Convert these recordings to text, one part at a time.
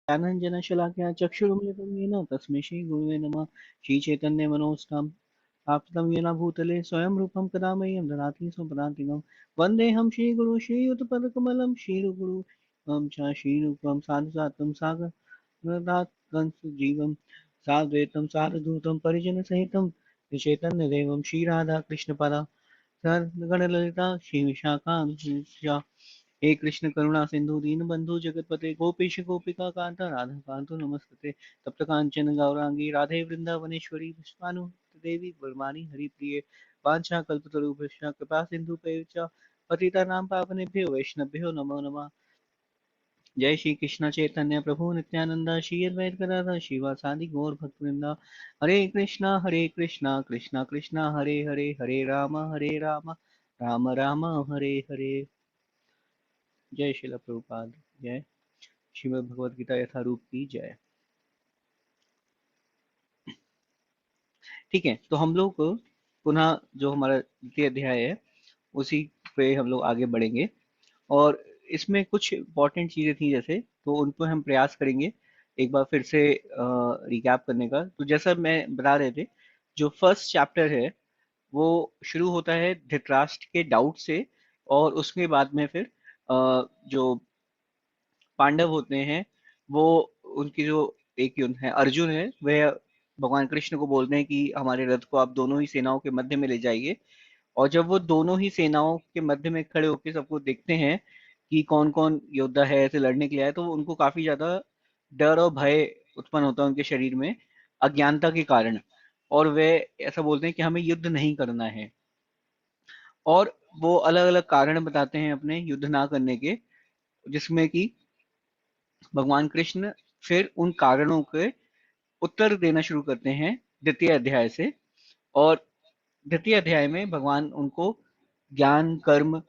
ज्ञानाञ्जनशलाकया चक्षुरुन्मिलितं येन तस्मै श्रीगुरुवे नमः। श्रीचैतन्यमनोष्ठं स्थापितं येन भूतले स्वयं रूपं कदा मह्यं ददाति स्वपदान्तिकं। वन्देऽहं श्रीगुरु श्रीयुतपदकमलं श्रीगुरुं च श्रीरूपं साधुसात्वं सागरदात्कंसजीवं साद्वैतं सारधूतं परिजनसहितं श्रीचैतन्यदेवं श्रीराधाकृष्णपदा सर्वगणललिता श्रीविशाखान्विता हे कृष्ण करुणा सिंधु दीन बंधु जगतपते गोपेश गोपिका कांता राधा कांतो नमस्ते तप्त कांचन गौरांगी राधे वृंदावनेश्वरी पुष्पानु देवी वर्माणी हरिप्रिये वांछा कल्पतरुभ्यश्च कृपा सिंधु पतिता नाम पावनेभ्यो वैष्णवभ्यो नमो नमः। जय श्री कृष्ण चैतन्य प्रभु नित्यानंद श्री अद्वैत गदाधर शिवासादि गौर भक्तवृंदा। हरे कृष्णा कृष्णा कृष्णा हरे हरे हरे राम राम राम हरे हरे। जय शिला प्रभुपाद। जय श्रीमद् भगवद गीता यथारूप की जय। ठीक है, तो हम लोग पुनः जो हमारा द्वितीय अध्याय है उसी पे हम लोग आगे बढ़ेंगे और इसमें कुछ इंपॉर्टेंट चीजें थी जैसे, तो उन पर हम प्रयास करेंगे एक बार फिर से रिकैप करने का। तो जैसा मैं बता रहे थे, जो फर्स्ट चैप्टर है वो शुरू होता है धृतराष्ट्र के डाउट से और उसके बाद में फिर जो पांडव होते हैं वो उनकी जो एक युद्ध है अर्जुन है वह भगवान कृष्ण को बोलते हैं कि हमारे रथ को आप दोनों ही सेनाओं के मध्य में ले जाइए। और जब वो दोनों ही सेनाओं के मध्य में खड़े होकर सबको देखते हैं कि कौन कौन योद्धा है ऐसे लड़ने के लिए आए, तो उनको काफी ज्यादा डर और भय उत्पन्न होता है उनके शरीर में अज्ञानता के कारण। और वे ऐसा बोलते हैं कि हमें युद्ध नहीं करना है और वो अलग अलग कारण बताते हैं अपने युद्ध ना करने के, जिसमें कि भगवान कृष्ण फिर उन कारणों के उत्तर देना शुरू करते हैं द्वितीय अध्याय से। और द्वितीय अध्याय में भगवान उनको ज्ञान कर्म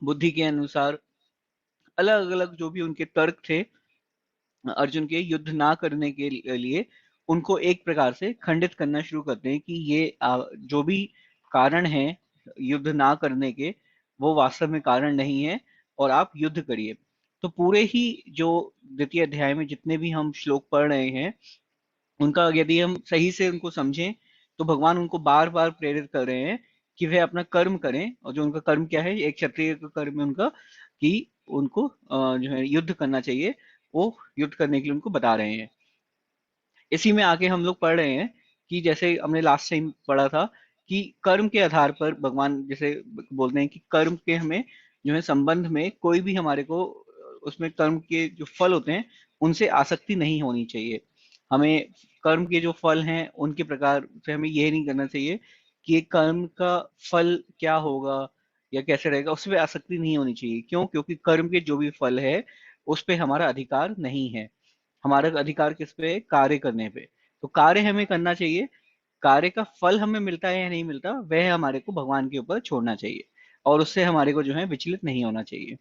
बुद्धि के अनुसार अलग अलग जो भी उनके तर्क थे अर्जुन के युद्ध ना करने के लिए उनको एक प्रकार से खंडित करना शुरू करते हैं कि ये जो भी कारण है युद्ध ना करने के वो वास्तव में कारण नहीं है और आप युद्ध करिए। तो पूरे ही जो द्वितीय अध्याय में जितने भी हम श्लोक पढ़ रहे हैं उनका यदि हम सही से उनको समझें तो भगवान उनको बार बार प्रेरित कर रहे हैं कि वे अपना कर्म करें। और जो उनका कर्म क्या है, एक क्षत्रिय का कर्म है उनका कि उनको जो है युद्ध करना चाहिए, वो युद्ध करने के लिए उनको बता रहे हैं। इसी में आगे हम लोग पढ़ रहे हैं कि जैसे हमने लास्ट टाइम पढ़ा था कि कर्म के आधार पर भगवान जैसे बोलते हैं कि कर्म के हमें जो है संबंध में कोई भी हमारे को उसमें कर्म के जो फल होते हैं उनसे आसक्ति नहीं होनी चाहिए। हमें कर्म के जो फल हैं उनके प्रकार से हमें यह नहीं करना चाहिए कि एक कर्म का फल क्या होगा या कैसे रहेगा, उसमें आसक्ति नहीं होनी चाहिए। क्यों? क्योंकि कर्म के जो भी फल है उस पे हमारा अधिकार नहीं है। हमारा अधिकार किस पे है? कार्य करने पे। तो कार्य हमें करना चाहिए, कार्य का फल हमें मिलता है या नहीं मिलता वह हमारे को भगवान के ऊपर छोड़ना चाहिए और उससे हमारे को जो है विचलित नहीं होना चाहिए।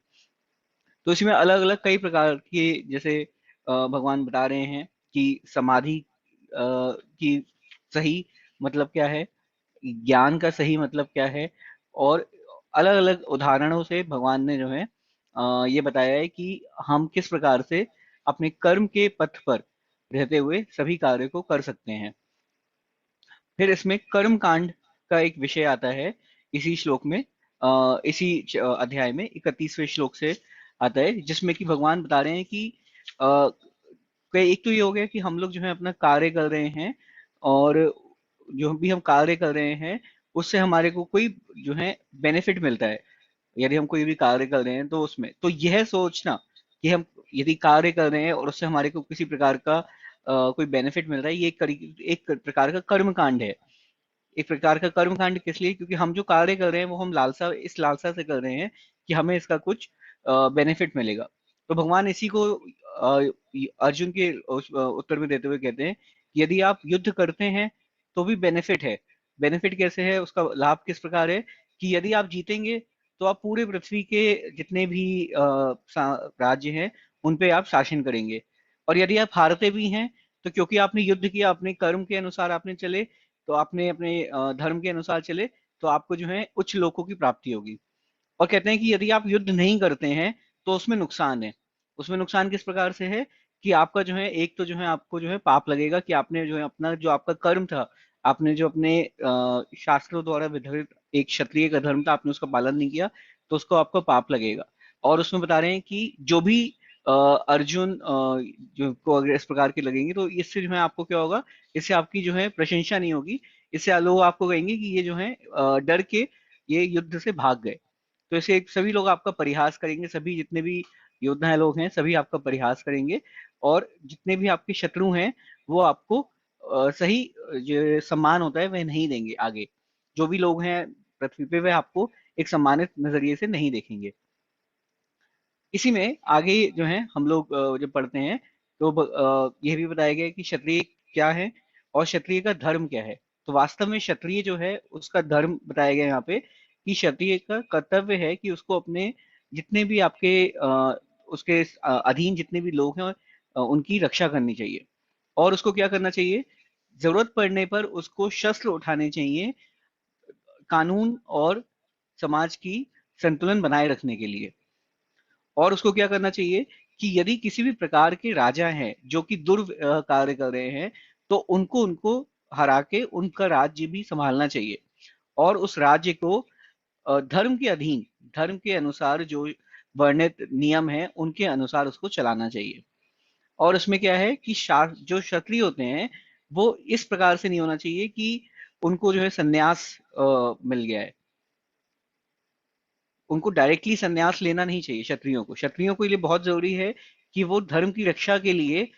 तो इसमें अलग अलग कई प्रकार के जैसे भगवान बता रहे हैं कि समाधि की सही मतलब क्या है, ज्ञान का सही मतलब क्या है। और अलग अलग उदाहरणों से भगवान ने जो है ये बताया है कि हम किस प्रकार से अपने कर्म के पथ पर रहते हुए सभी कार्य को कर सकते हैं। फिर इसमें कर्म कांड का एक विषय आता है इसी श्लोक में, इसी अध्याय में 31वें श्लोक से आता है, जिसमें कि भगवान बता रहे हैं कि एक तो ये हो गया कि हम लोग जो है अपना कार्य कर रहे हैं और जो भी हम कार्य कर रहे हैं उससे हमारे को कोई जो है बेनिफिट मिलता है। यदि हम कोई भी कार्य कर रहे हैं तो उसमें तो यह सोचना कि हम यदि कार्य कर रहे हैं और उससे हमारे को किसी प्रकार का कोई बेनिफिट मिल रहा है, ये एक प्रकार का कर्म कांड है। एक प्रकार का कर्म कांड किस लिए? क्योंकि हम जो कार्य कर रहे हैं वो हम लालसा से कर रहे हैं कि हमें इसका कुछ बेनिफिट मिलेगा। तो भगवान इसी को अर्जुन के उत्तर में देते हुए कहते हैं कि यदि आप युद्ध करते हैं तो भी बेनिफिट है। बेनिफिट कैसे है, उसका लाभ किस प्रकार है कि यदि आप जीतेंगे तो आप पूरे पृथ्वी के जितने भी राज्य हैं उन पे आप शासन करेंगे। और यदि आप हारते भी हैं तो क्योंकि आपने युद्ध किया, अपने कर्म के अनुसार आपने चले, तो आपने अपने धर्म के अनुसार चले, तो आपको जो है उच्च लोकों की प्राप्ति होगी। और कहते हैं कि यदि आप युद्ध नहीं करते हैं तो उसमें नुकसान है। उसमें नुकसान किस प्रकार से है कि आपका जो है एक तो जो है आपको जो है पाप लगेगा कि आपने जो है अपना जो आपका कर्म था, आपने जो अपने शास्त्रों द्वारा विधित एक क्षत्रिय का धर्म था, आपने उसका पालन नहीं किया, तो उसको आपको पाप लगेगा। और उसमें बता रहे हैं कि जो भी अ, अर्जुन जो को अगर इस प्रकार के लगेंगे तो इससे जो है आपको क्या होगा, इससे आपकी जो है प्रशंसा नहीं होगी, इससे लोग आपको कहेंगे कि ये जो है डर के ये युद्ध से भाग गए। तो ऐसे सभी लोग आपका परिहास करेंगे, सभी जितने भी योद्धा लोग हैं सभी आपका परिहास करेंगे, और जितने भी आपके शत्रु हैं वो आपको सही जो सम्मान होता है वह नहीं देंगे आगे। जो भी लोग हैं पृथ्वी पे वह आपको एक सम्मानित नजरिए से नहीं देखेंगे। इसी में आगे जो है हम लोग जब पढ़ते हैं तो यह भी बताया गया है कि क्षत्रिय क्या है और क्षत्रिय का धर्म क्या है। तो वास्तव में क्षत्रिय जो है उसका धर्म बताया गया है यहाँ पे कि क्षत्रिय का कर्तव्य है कि उसको अपने जितने भी आपके उसके अधीन जितने भी लोग हैं उनकी रक्षा करनी चाहिए। और उसको क्या करना चाहिए, जरूरत पड़ने पर उसको शस्त्र उठाने चाहिए, कानून और समाज की संतुलन बनाए रखने के लिए। और उसको क्या करना चाहिए कि यदि किसी भी प्रकार के राजा हैं जो कि कार्य कर रहे हैं तो उनको उनको हरा के उनका राज्य भी संभालना चाहिए। और उस राज्य को धर्म के अधीन, धर्म के अनुसार जो वर्णित नियम है उनके अनुसार उसको चलाना चाहिए। और उसमें क्या है कि जो क्षत्रिय होते हैं वो इस प्रकार से नहीं होना चाहिए कि उनको जो है संन्यास मिल गया है, उनको डायरेक्टली संन्यास लेना नहीं चाहिए। क्षत्रियों को ये बहुत जरूरी है कि वो धर्म की रक्षा के लिए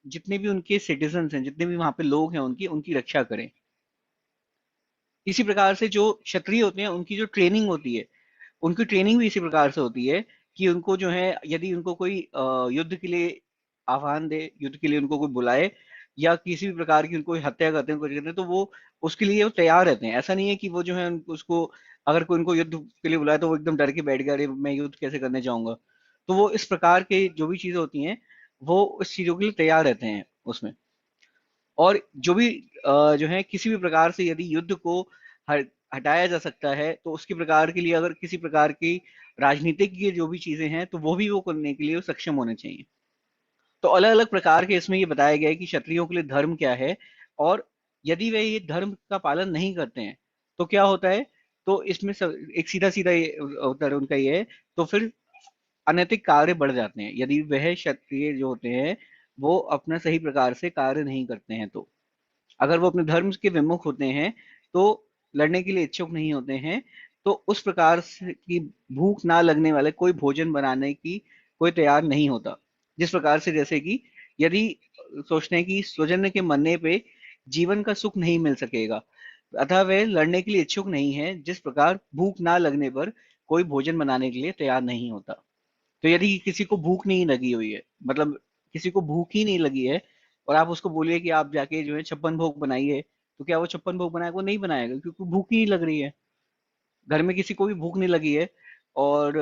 जितने भी उनके सिटीजन्स हैं, जितने भी वहां पे लोग हैं उनकी उनकी रक्षा करें। इसी प्रकार से जो क्षत्रिय होते हैं उनकी जो ट्रेनिंग होती है, उनकी ट्रेनिंग भी इसी प्रकार से होती है कि उनको जो है यदि उनको कोई युद्ध के लिए आह्वान दे, युद्ध के लिए उनको कोई बुलाए या किसी भी प्रकार की उनको हत्या करते हैं कुछ करते हैं तो वो उसके लिए वो तैयार रहते हैं। ऐसा नहीं है कि वो जो है उसको अगर कोई उनको युद्ध के लिए बुलाए तो वो एकदम डर के बैठ गया, अरे मैं युद्ध कैसे करने जाऊंगा। तो वो इस प्रकार के जो भी चीजें होती हैं वो उस चीजों के लिए तैयार रहते हैं उसमें। और जो भी जो है किसी भी प्रकार से यदि युद्ध को हटाया जा सकता है तो उसके प्रकार के लिए अगर किसी प्रकार की राजनीतिक की जो भी चीजें हैं तो वो भी वो करने के लिए वो सक्षम होने चाहिए। तो अलग अलग प्रकार के इसमें ये बताया गया है कि क्षत्रियों के लिए धर्म क्या है, और यदि वे ये धर्म का पालन नहीं करते हैं तो क्या होता है। तो इसमें एक सीधा सीधा ये उत्तर उनका ये है, तो फिर अनैतिक कार्य बढ़ जाते हैं यदि वह क्षत्रिय जो होते हैं वो अपना सही प्रकार से कार्य नहीं करते हैं। तो अगर वो अपने धर्म के विमुख होते हैं तो लड़ने के लिए इच्छुक नहीं होते हैं, तो उस प्रकार से की भूख ना लगने वाले कोई भोजन बनाने की कोई तैयार नहीं होता। जिस प्रकार से जैसे कि यदि सोचते हैं कि स्वजन के मरने पे जीवन का सुख नहीं मिल सकेगा, अतः वे लड़ने के लिए इच्छुक नहीं है, जिस प्रकार भूख ना लगने पर कोई भोजन बनाने के लिए तैयार नहीं होता। तो यदि किसी को भूख नहीं लगी हुई है, मतलब किसी को भूख ही नहीं लगी है, और आप उसको बोलिए कि आप जाके जो है 56 भोग बनाइए, तो क्या वो 56 भोग बनाएगा? वो नहीं बनाएगा क्योंकि भूख ही नहीं लग रही है। घर में किसी को भी भूख नहीं लगी है और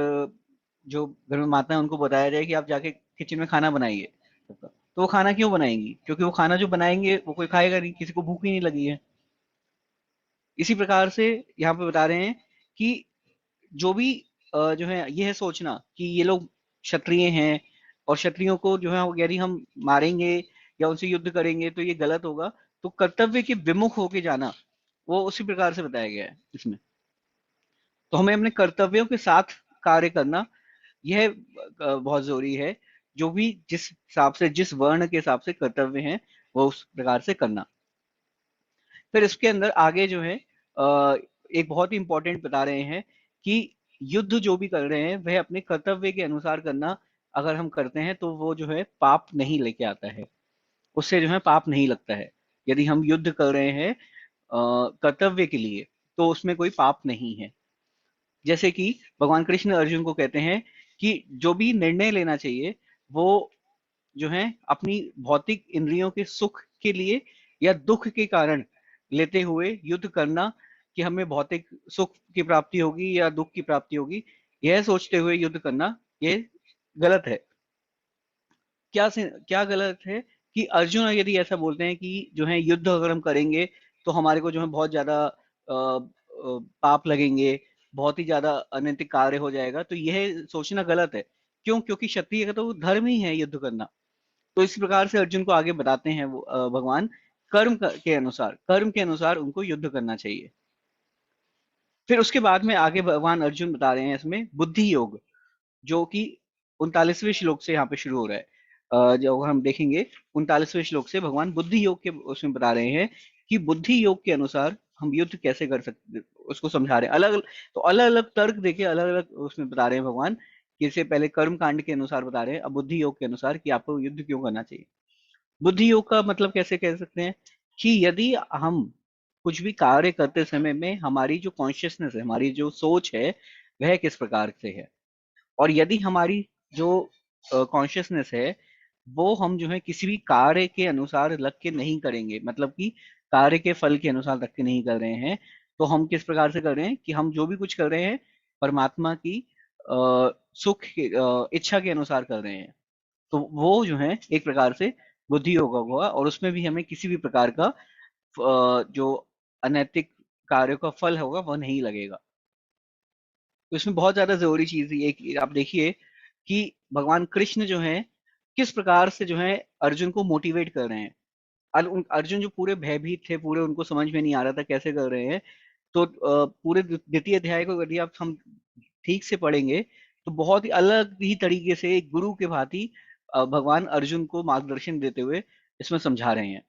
जो घर में माता है उनको बताया जाए कि आप जाके किचन में खाना बनाइए, तो वो खाना क्यों बनाएंगी? क्योंकि वो खाना जो बनाएंगे वो कोई खाएगा नहीं, किसी को भूख ही नहीं लगी है। इसी प्रकार से यहाँ पे बता रहे हैं कि जो भी जो है ये है सोचना कि ये लोग क्षत्रिय हैं और क्षत्रियों को जो है यदि हम मारेंगे या उनसे युद्ध करेंगे तो ये गलत होगा। तो कर्तव्य के विमुख होके जाना वो उसी प्रकार से बताया गया है इसमें। तो हमें अपने कर्तव्यों के साथ कार्य करना यह बहुत जरूरी है। जो भी जिस हिसाब से जिस वर्ण के हिसाब से कर्तव्य हैं वो उस प्रकार से करना। फिर इसके अंदर आगे जो है एक बहुत ही इंपॉर्टेंट बता रहे हैं कि युद्ध जो भी कर रहे हैं वह अपने कर्तव्य के अनुसार करना, अगर हम करते हैं तो वो जो है पाप नहीं लेके आता है, उससे जो है पाप नहीं लगता है। यदि हम युद्ध कर रहे हैं कर्तव्य के लिए तो उसमें कोई पाप नहीं है। जैसे कि भगवान कृष्ण अर्जुन को कहते हैं कि जो भी निर्णय लेना चाहिए वो जो है अपनी भौतिक इंद्रियों के सुख के लिए या दुख के कारण लेते हुए युद्ध करना, कि हमें भौतिक सुख की प्राप्ति होगी या दुख की प्राप्ति होगी, यह सोचते हुए युद्ध करना ये गलत है। क्या गलत है कि अर्जुन यदि ऐसा बोलते हैं कि जो है युद्ध अगर हम करेंगे तो हमारे को जो है बहुत ज्यादा पाप लगेंगे, बहुत ही ज्यादा अनैतिक कार्य हो जाएगा, तो यह सोचना गलत है। क्यों? क्योंकि क्षत्रिय का तो धर्म ही है युद्ध करना। तो इस प्रकार से अर्जुन को आगे बताते हैं वो भगवान, कर्म के अनुसार उनको युद्ध करना चाहिए। फिर उसके बाद में आगे भगवान अर्जुन बता रहे हैं इसमें बुद्धि योग, जो कि 39वें श्लोक से यहाँ पे शुरू हो रहा है। जो हम देखेंगे 39वें श्लोक से भगवान बुद्धि योग के उसमें बता रहे हैं कि बुद्धि योग के अनुसार हम युद्ध कैसे कर सकते, उसको समझा रहे हैं। अलग तो अलग अलग तर्क देके अलग अलग उसमें बता रहे हैं भगवान, कि इससे पहले कर्म कांड के अनुसार बता रहे हैं, अब बुद्धि योग के अनुसार कि आपको युद्ध क्यों करना चाहिए। बुद्धि योग का मतलब कैसे कह सकते हैं कि यदि हम कुछ भी कार्य करते समय में हमारी जो कॉन्शियसनेस है, हमारी जो सोच है, वह किस प्रकार से है, और यदि हमारी जो कॉन्शियसनेस है वो हम जो है किसी भी कार्य के अनुसार लग के नहीं करेंगे, मतलब कि कार्य के फल के अनुसार लग के नहीं कर रहे हैं, तो हम किस प्रकार से कर रहे हैं कि हम जो भी कुछ कर रहे हैं परमात्मा की सुख इच्छा के अनुसार कर रहे हैं। तो वो जो है एक प्रकार से बुद्धि योगा हुआ, और उसमें भी हमें किसी भी प्रकार का जो अनैतिक कार्यों का फल होगा वह नहीं लगेगा। तो इसमें बहुत ज्यादा जरूरी चीज ये कि आप देखिए कि भगवान कृष्ण जो है किस प्रकार से जो है अर्जुन को मोटिवेट कर रहे हैं। अर्जुन जो पूरे भयभीत थे, पूरे उनको समझ में नहीं आ रहा था कैसे कर रहे हैं, तो पूरे द्वितीय अध्याय को यदि आप हम ठीक से पढ़ेंगे तो बहुत ही अलग ही तरीके से एक गुरु के भांति भगवान अर्जुन को मार्गदर्शन देते हुए इसमें समझा रहे हैं।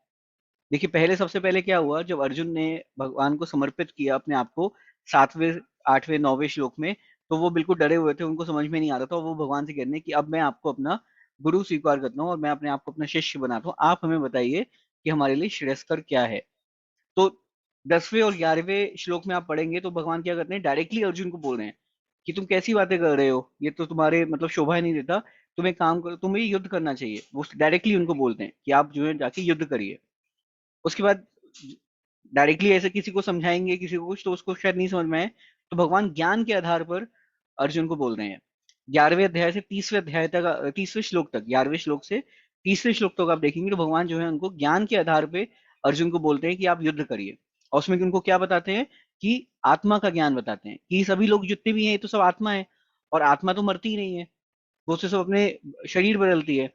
देखिए पहले, सबसे पहले क्या हुआ जब अर्जुन ने भगवान को समर्पित किया अपने आप को 7वें 8वें 9वें श्लोक में, तो वो बिल्कुल डरे हुए थे, उनको समझ में नहीं आ रहा था। वो भगवान से कह रहे हैं कि अब मैं आपको अपना गुरु स्वीकार करता हूँ और मैं अपने आप को अपना शिष्य बनाता हूँ, आप हमें बताइए कि हमारे लिए श्रेयस्कर क्या है। तो 10वें और 11वें श्लोक में आप पढ़ेंगे तो भगवान क्या करते हैं, डायरेक्टली अर्जुन को बोल रहे हैं कि तुम कैसी बातें कर रहे हो, ये तो तुम्हारे मतलब शोभा ही नहीं देता, तुम एक काम करो, तुम्हें युद्ध करना चाहिए। वो डायरेक्टली उनको बोलते हैं कि आप जो है जाके युद्ध करिए। उसके बाद डायरेक्टली ऐसे किसी को समझाएंगे किसी को कुछ तो उसको शायद नहीं समझ में आए, तो भगवान ज्ञान के आधार पर अर्जुन को बोल रहे हैं। 11वें अध्याय से 30वें अध्याय तक, 30वें श्लोक तक, 11वें श्लोक से 30वें श्लोक तक आप देखेंगे तो भगवान जो है उनको ज्ञान के आधार पे अर्जुन को बोलते हैं कि आप युद्ध करिए। और उसमें उनको क्या बताते हैं कि आत्मा का ज्ञान बताते हैं कि सभी लोग जितने भी हैं ये तो सब आत्मा है, और आत्मा तो मरती ही नहीं है, वो तो सब अपने शरीर बदलती है।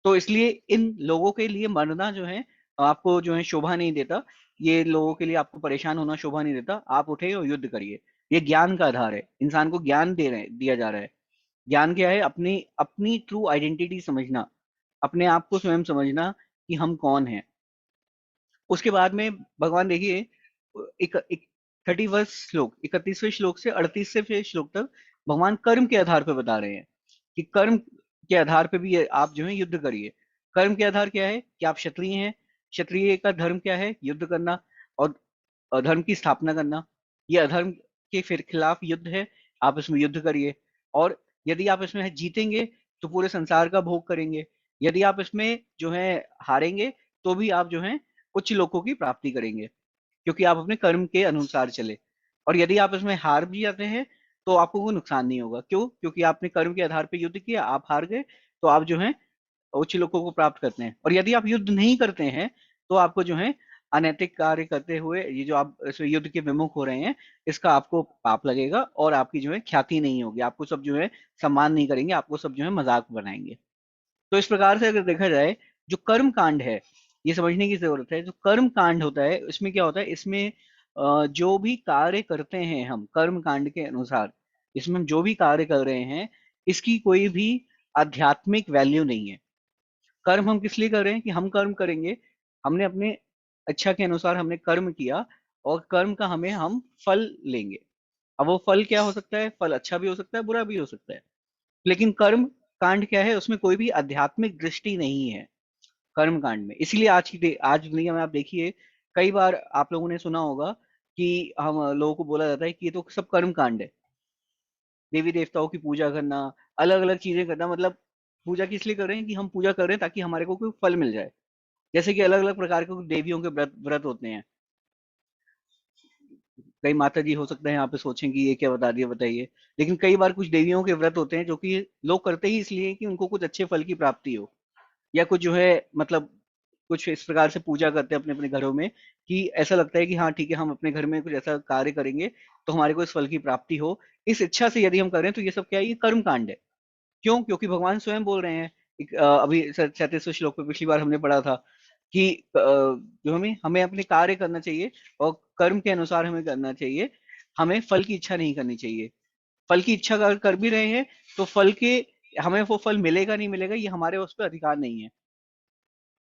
तो इसलिए इन लोगों के लिए मरना जो है आपको जो है शोभा नहीं देता, ये लोगों के लिए आपको परेशान होना शोभा नहीं देता, आप उठे और युद्ध करिए। ये ज्ञान का आधार है, इंसान को ज्ञान दिया जा रहा है। ज्ञान क्या है? अपनी अपनी ट्रू आइडेंटिटी समझना, अपने आप को स्वयं समझना कि हम कौन हैं। उसके बाद में भगवान देखिए एक 31वें श्लोक से 38वें श्लोक तक भगवान कर्म के आधार पर बता रहे हैं कि कर्म के आधार पे भी आप जो है युद्ध करिए। कर्म के आधार क्या है कि आप क्षत्रिय हैं, क्षत्रिय का धर्म क्या है? युद्ध करना और अधर्म की स्थापना करना। ये अधर्म के फिर खिलाफ युद्ध है, आप इसमें युद्ध करिए। और यदि आप इसमें जीतेंगे तो पूरे संसार का भोग करेंगे, यदि आप इसमें जो है हारेंगे तो भी आप जो है उच्च लोकों की प्राप्ति करेंगे, क्योंकि आप अपने कर्म के अनुसार चले। और यदि आप इसमें हार भी जाते हैं तो आपको कोई नुकसान नहीं होगा। क्यों? क्योंकि आपने कर्म के आधार पर युद्ध किया, आप हार गए तो आप जो है उच्च लोकों को प्राप्त करते हैं। और यदि आप युद्ध नहीं करते हैं तो आपको जो है अनैतिक कार्य करते हुए ये जो आप इस युद्ध के विमुख हो रहे हैं, इसका आपको पाप लगेगा और आपकी जो है ख्याति नहीं होगी, आपको सब जो है सम्मान नहीं करेंगे, आपको सब जो है मजाक बनाएंगे। तो इस प्रकार से अगर देखा जाए, जो कर्म कांड है, ये समझने की जरूरत है। जो कर्म कांड होता है इसमें क्या होता है, इसमें जो भी कार्य करते हैं हम कर्म कांड के अनुसार, इसमें हम जो भी कार्य कर रहे हैं इसकी कोई भी आध्यात्मिक वैल्यू नहीं है। कर्म हम किस लिए कर रहे हैं कि हम कर्म करेंगे, हमने अपने अच्छा के अनुसार हमने कर्म किया और कर्म का हमें हम फल लेंगे। अब वो फल क्या हो सकता है? फल अच्छा भी हो सकता है, बुरा भी हो सकता है। लेकिन कर्म कांड क्या है, उसमें कोई भी आध्यात्मिक दृष्टि नहीं है कर्म कांड में। इसीलिए आज दुनिया में आप देखिए, कई बार आप लोगों ने सुना होगा कि हम लोगों को बोला जाता है कि ये तो सब कर्म कांड है। देवी देवताओं की पूजा करना, अलग अलग चीजें करना, मतलब पूजा किस लिए कर रहे हैं कि हम पूजा कर रहे हैं ताकि हमारे को कोई फल मिल जाए। जैसे कि अलग अलग प्रकार के देवियों के व्रत व्रत होते हैं। कई माता जी हो सकते हैं यहाँ पे सोचें कि ये क्या बता दिया, बताइए। लेकिन कई बार कुछ देवियों के व्रत होते हैं जो कि लोग करते ही इसलिए हैं कि उनको कुछ अच्छे फल की प्राप्ति हो, या कुछ जो है मतलब कुछ इस प्रकार से पूजा करते हैं अपने अपने घरों में कि ऐसा लगता है कि हाँ ठीक है, हम अपने घर में कुछ ऐसा कार्य करेंगे तो हमारे को इस फल की प्राप्ति हो। इस इच्छा से यदि हम करें तो ये सब क्या है? ये कर्म कांड है। क्यों? क्योंकि भगवान स्वयं बोल रहे हैं। अभी 37वें श्लोक में पिछली बार हमने पढ़ा था कि जो हमें हमें अपने कार्य करना चाहिए और कर्म के अनुसार हमें करना चाहिए। हमें फल की इच्छा नहीं करनी चाहिए। फल की इच्छा अगर कर भी रहे हैं तो फल के हमें वो फल मिलेगा नहीं मिलेगा ये हमारे उस पर अधिकार नहीं है।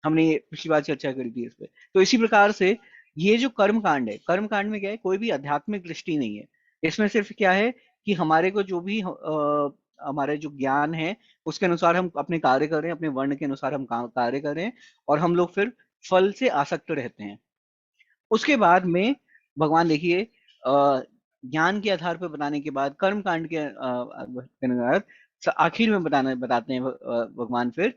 हमने ये पिछली बार चर्चा करी थी इस पे। तो इसी प्रकार से ये जो कर्म कांड है, कर्म कांड में क्या है, कोई भी आध्यात्मिक दृष्टि नहीं है। इसमें सिर्फ क्या है कि हमारे को जो भी हमारे जो ज्ञान है उसके अनुसार हम अपने कार्य कर रहे हैं, अपने वर्ण के अनुसार हम कार्य कर रहे हैं और हम लोग फिर फल से आसक्त रहते हैं। उसके बाद में भगवान देखिए ज्ञान के आधार पर बताने के बाद कर्म कांड के अनुसार आखिर में बताते हैं भगवान फिर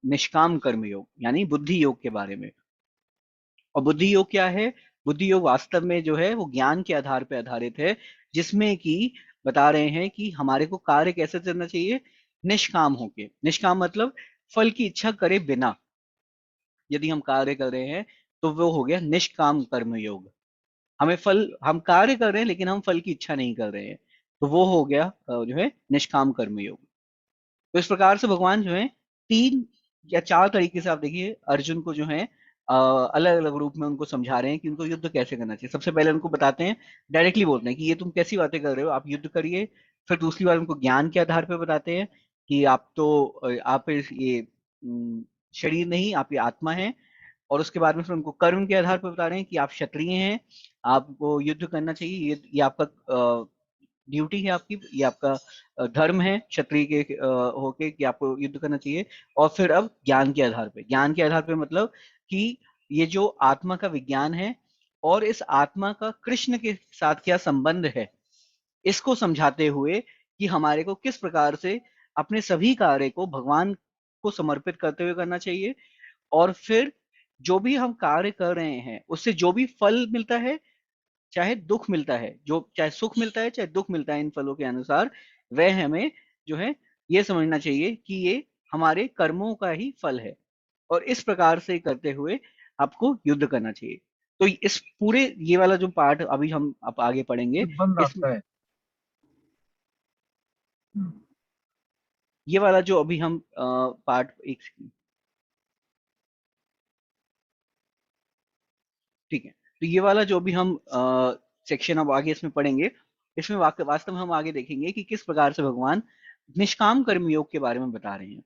निष्काम कर्म योग यानी बुद्धि योग के बारे में। और बुद्धि योग क्या है? बुद्धि योग वास्तव में जो है वो ज्ञान के आधार पर आधारित है, जिसमें कि बता रहे हैं कि हमारे को कार्य कैसे करना चाहिए, निष्काम होके। निष्काम मतलब फल की इच्छा करे बिना यदि हम कार्य कर रहे हैं तो वो हो गया निष्काम कर्म योग। हम कार्य कर रहे हैं लेकिन हम फल की इच्छा नहीं कर रहे हैं, तो वो हो गया जो है निष्काम कर्म योग। तो इस प्रकार से भगवान जो है तीन या चार तरीके से आप देखिए अर्जुन को जो है अलग अलग रूप में उनको समझा रहे हैं कि उनको युद्ध कैसे करना चाहिए। सबसे पहले उनको बताते हैं, डायरेक्टली बोलते हैं कि ये तुम कैसी बातें कर रहे हो, आप युद्ध करिए। फिर दूसरी बार उनको ज्ञान के आधार पर बताते हैं कि आप तो ये शरीर नहीं, आप ये आत्मा है। और उसके बाद में फिर उनको कर्म के आधार पर बता रहे हैं कि आप क्षत्रिय हैं, आपको युद्ध करना चाहिए, ये आपका ड्यूटी है आपकी, ये आपका धर्म है क्षत्रिय के होके कि आपको युद्ध करना चाहिए। और फिर अब ज्ञान के आधार पे मतलब कि ये जो आत्मा का विज्ञान है और इस आत्मा का कृष्ण के साथ क्या संबंध है, इसको समझाते हुए कि हमारे को किस प्रकार से अपने सभी कार्य को भगवान को समर्पित करते हुए करना चाहिए। और फिर जो भी हम कार्य कर रहे हैं उससे जो भी फल मिलता है, चाहे दुख मिलता है, जो चाहे सुख मिलता है चाहे दुख मिलता है, इन फलों के अनुसार वह हमें जो है ये समझना चाहिए कि ये हमारे कर्मों का ही फल है। और इस प्रकार से करते हुए आपको युद्ध करना चाहिए। तो इस पूरे ये वाला जो पार्ट अभी हम अब आगे पढ़ेंगे, ये बंद इस आता है। ये वाला जो अभी हम पार्ट एक ठीक है। तो ये वाला जो भी हम सेक्शन अब आगे इसमें पढ़ेंगे, इसमें वास्तव में हम आगे देखेंगे कि किस प्रकार से भगवान निष्काम कर्म योग के बारे में बता रहे हैं।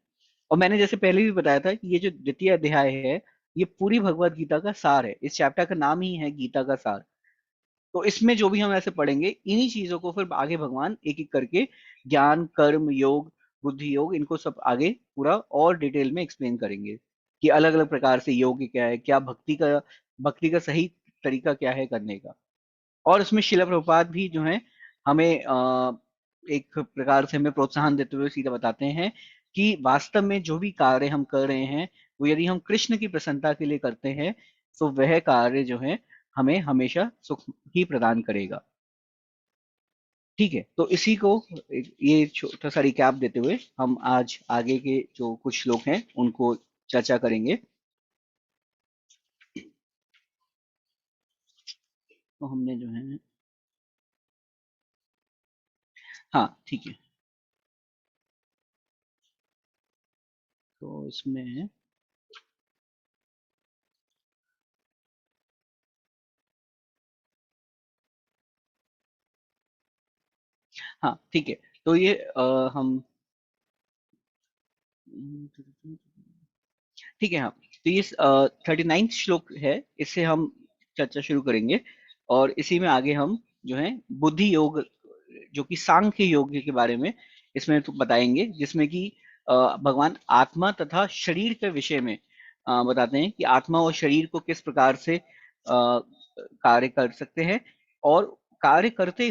और मैंने जैसे पहले भी बताया था कि ये जो द्वितीय अध्याय है ये पूरी भगवत गीता का सार है। इस चैप्टर का नाम ही है गीता का सार। तो इसमें जो भी हम ऐसे पढ़ेंगे इन्हीं चीजों को फिर आगे भगवान एक एक करके ज्ञान कर्म योग बुद्धि योग इनको सब आगे पूरा और डिटेल में एक्सप्लेन करेंगे कि अलग अलग प्रकार से योग क्या है, क्या भक्ति का सही तरीका क्या है करने का। और उसमें शिला प्रभुपाद भी जो है हमें एक प्रकार से हमें प्रोत्साहन देते हुए सीधा बताते हैं कि वास्तव में जो भी कार्य हम कर रहे हैं वो यदि हम कृष्ण की प्रसन्नता के लिए करते हैं तो वह कार्य जो है हमें हमेशा सुख ही प्रदान करेगा। ठीक है, तो इसी को ये छोटा सा रिकैप देते हुए हम आज आगे के जो कुछ श्लोक हैं उनको चर्चा करेंगे। तो हमने जो है हाँ ठीक है, तो इसमें हाँ ठीक है। तो ये हम ठीक है हाँ। तो ये 39 श्लोक है, इससे हम चर्चा शुरू करेंगे। और इसी में आगे हम जो है बुद्धि योग जो कि सांख्य योग के बारे में इसमें तो बताएंगे, जिसमें कि भगवान आत्मा तथा शरीर के विषय में बताते हैं कि आत्मा और शरीर को किस प्रकार से कार्य कर सकते हैं। और कार्य करते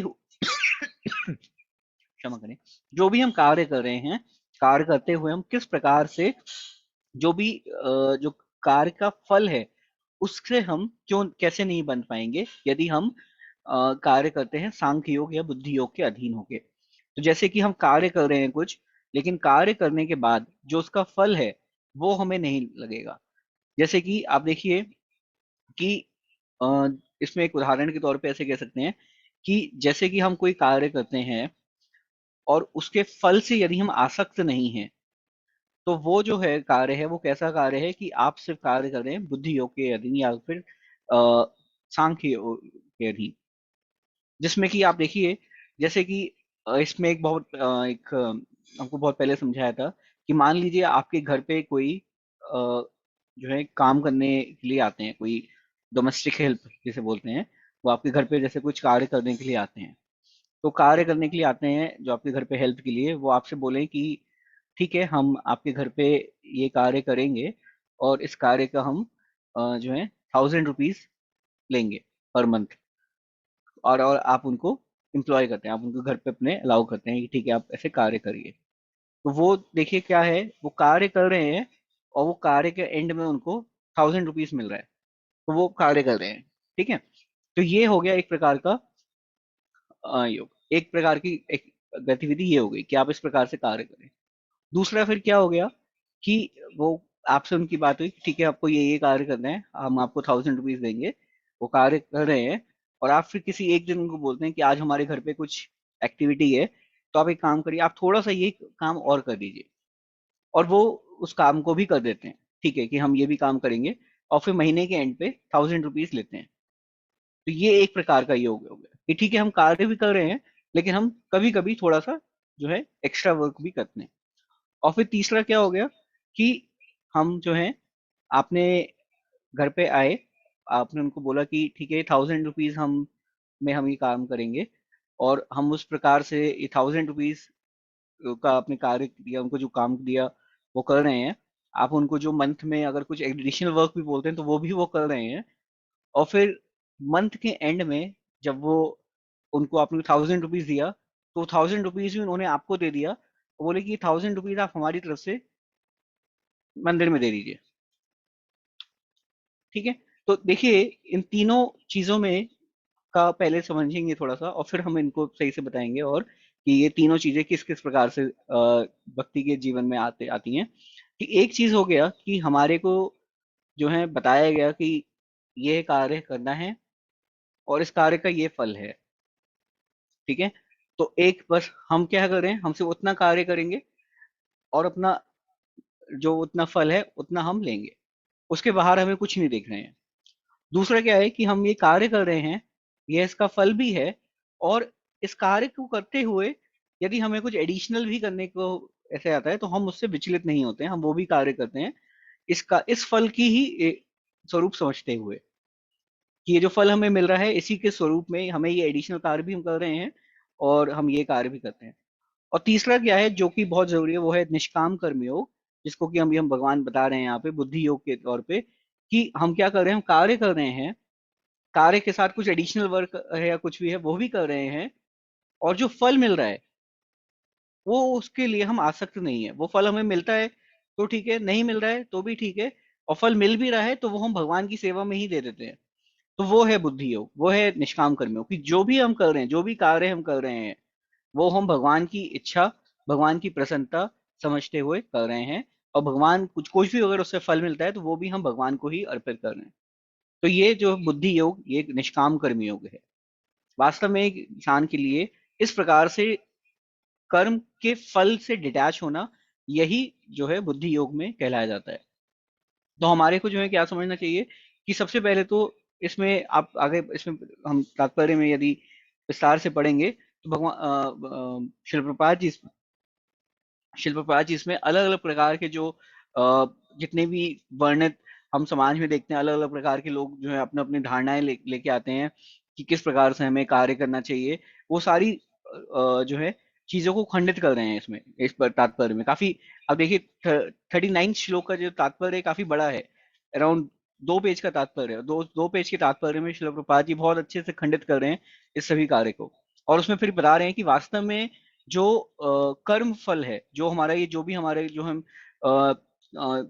क्षमा करें, जो भी हम कार्य कर रहे हैं, कार्य करते हुए हम किस प्रकार से जो भी जो कार्य का फल है उससे हम क्यों कैसे नहीं बन पाएंगे यदि हम कार्य करते हैं सांख्य योग या बुद्धि योग के अधीन होके। तो जैसे कि हम कार्य कर रहे हैं कुछ, लेकिन कार्य करने के बाद जो उसका फल है वो हमें नहीं लगेगा। जैसे कि आप देखिए कि अ, इसमें एक उदाहरण के तौर पे ऐसे कह सकते हैं कि जैसे कि हम कोई कार्य करते हैं और उसके फल से यदि हम आसक्त नहीं हैं, तो वो जो है कार्य है वो कैसा कार्य है कि आप सिर्फ कार्य कर रहे हैं बुद्धि योग के अधीन या फिर सांख्य योग के अधीन। जिसमें कि आप देखिए, जैसे कि इसमें एक बहुत हमको बहुत पहले समझाया था कि मान लीजिए आपके घर पे कोई जो है काम करने के लिए आते हैं, कोई डोमेस्टिक हेल्प जिसे बोलते हैं, वो आपके घर पे जैसे कुछ कार्य करने के लिए आते हैं। तो कार्य करने के लिए आते हैं जो आपके घर पे हेल्प के लिए, वो आपसे बोलें कि ठीक है, हम आपके घर पे ये कार्य करेंगे और इस कार्य का हम जो है 1000 रुपीज लेंगे पर मंथ। और आप उनको एम्प्लॉय करते हैं, आप उनको घर पे अपने अलाउ करते हैं कि ठीक है आप ऐसे कार्य करिए। तो वो देखिए क्या है, वो कार्य कर रहे हैं और वो कार्य के एंड में उनको 1000 रुपीज मिल रहा है। तो वो कार्य कर रहे हैं, ठीक है। तो ये हो गया एक प्रकार का योग, एक प्रकार की एक गतिविधि ये हो गई कि आप इस प्रकार से कार्य करें। दूसरा फिर क्या हो गया कि वो आपसे उनकी बात हुई कि ठीक है आपको ये कार्य करना है, हम आपको 1000 रुपीज देंगे। वो कार्य कर रहे हैं और आप फिर किसी एक दिन उनको बोलते हैं कि आज हमारे घर पे कुछ एक्टिविटी है, तो आप एक काम करिए, आप थोड़ा सा ये काम और कर दीजिए। और वो उस काम को भी कर देते हैं, ठीक है कि हम ये भी काम करेंगे, और फिर महीने के एंड पे 1000 रुपीज लेते हैं। तो ये एक प्रकार का योग हो गया कि ठीक है हम कार्य भी कर रहे हैं, लेकिन हम कभी कभी थोड़ा सा जो है एक्स्ट्रा वर्क भी करते हैं। और फिर तीसरा क्या हो गया कि हम जो है आपने घर पे आए, आपने उनको बोला कि ठीक है 1000 रुपीज हम ये काम करेंगे, और हम उस प्रकार से ये 1000 रुपीज का आपने कार्य दिया, उनको जो काम दिया वो कर रहे हैं। आप उनको जो मंथ में अगर कुछ एडिशनल वर्क भी बोलते हैं तो वो भी वो कर रहे हैं। और फिर मंथ के एंड में जब वो उनको आपने 1000 रुपीज दिया, तो 1000 रुपीज भी उन्होंने आपको दे दिया, वो बोले कि 1000 रुपीज आप हमारी तरफ से मंदिर में दे दीजिए। ठीक है। तो देखिए इन तीनों चीजों में का पहले समझेंगे थोड़ा सा, और फिर हम इनको सही से बताएंगे, और कि ये तीनों चीजें किस किस प्रकार से व्यक्ति के जीवन में आते आती हैं। कि एक चीज हो गया कि हमारे को जो है बताया गया कि ये कार्य करना है और इस कार्य का ये फल है, ठीक है। तो एक बस हम क्या करें, हम सिर्फ उतना कार्य करेंगे और अपना जो उतना फल है उतना हम लेंगे, उसके बाहर हमें कुछ नहीं देख रहे हैं। दूसरा क्या है कि हम ये कार्य कर रहे हैं, ये इसका फल भी है, और इस कार्य को करते हुए यदि हमें कुछ एडिशनल भी करने को ऐसे आता है तो हम उससे विचलित नहीं होते हैं, हम वो भी कार्य करते हैं इसका इस फल की ही स्वरूप समझते हुए कि ये जो फल हमें मिल रहा है इसी के स्वरूप में हमें ये एडिशनल कार्य भी हम कर रहे हैं और हम ये कार्य भी करते हैं। और तीसरा क्या है जो कि बहुत जरूरी है, वो है निष्काम कर्म योग, जिसको कि हम भगवान बता रहे हैं यहाँ पे बुद्धि योग के तौर पे, कि हम क्या कर रहे हैं, हम कार्य कर रहे हैं, कार्य के साथ कुछ एडिशनल वर्क है या कुछ भी है वो भी कर रहे हैं, और जो फल मिल रहा है वो उसके लिए हम आसक्त नहीं है। वो फल हमें मिलता है तो ठीक है, नहीं मिल रहा है तो भी ठीक है, और फल मिल भी रहा है तो वो हम भगवान की सेवा में ही दे देते हैं। तो वो है बुद्धि योग, वो है निष्काम कर्म योग, कि जो भी हम कर रहे हैं, जो भी कार्य हम कर रहे हैं, वो हम भगवान की इच्छा, भगवान की प्रसन्नता समझते हुए कर रहे हैं। और भगवान कुछ कुछ भी अगर उससे फल मिलता है तो वो भी हम भगवान को ही अर्पित कर रहे हैं। तो ये जो बुद्धि योग ये एक निष्काम कर्म योग है। वास्तव में एक इंसान के लिए इस प्रकार से कर्म के फल से डिटैच होना, यही जो है बुद्धि योग में कहलाया जाता है। तो हमारे को जो है क्या समझना चाहिए कि सबसे पहले तो इसमें आप आगे इसमें हम तात्पर्य में यदि विस्तार से पढ़ेंगे तो भगवान शिल प्रपात जी, शिल प्रपात जी इसमें अलग अलग प्रकार के जो जितने भी वर्णित हम समाज में देखते हैं, अलग अलग प्रकार के लोग जो है अपने अपनी धारणाएं लेके आते हैं कि किस प्रकार से हमें कार्य करना चाहिए। वो सारी जो है चीजों को खंडित कर रहे हैं इसमें, इस पर तात्पर्य में काफी। अब देखिए 39 श्लोक का जो तात्पर्य है काफी बड़ा है, अराउंड 2 पेज का तात्पर्य है। दो पेज के तात्पर्य में शिल प्रपात जी बहुत अच्छे से खंडित कर रहे हैं इस सभी कार्य को। और उसमें फिर बता रहे हैं कि वास्तव में जो कर्म फल है, जो हमारा ये जो भी हमारे जो हम अ, अ,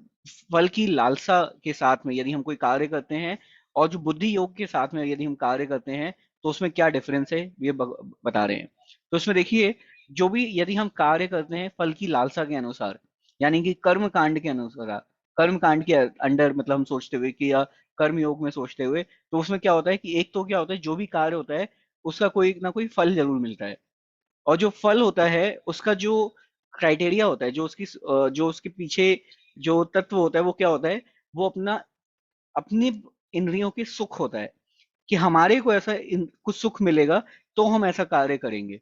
फल की लालसा के साथ में यदि हम कोई कार्य करते हैं, और जो बुद्धि योग के साथ में यदि हम कार्य करते हैं, तो उसमें क्या डिफरेंस है ये बता रहे हैं। तो इसमें देखिए, जो भी यदि हम कार्य करते हैं फल की लालसा के अनुसार, यानी कि कर्म कांड के अनुसार, कर्म कांड के अंडर मतलब हम सोचते हुए कि या कर्म योग में सोचते हुए, तो उसमें क्या होता है कि एक तो क्या होता है जो भी कार्य होता है उसका कोई ना कोई फल जरूर मिलता है। और जो फल होता है उसका जो क्राइटेरिया होता है, जो उसके पीछे जो तत्व होता है वो क्या होता है, वो अपनी इंद्रियों के सुख होता है, कि हमारे को कुछ सुख मिलेगा तो हम ऐसा कार्य करेंगे।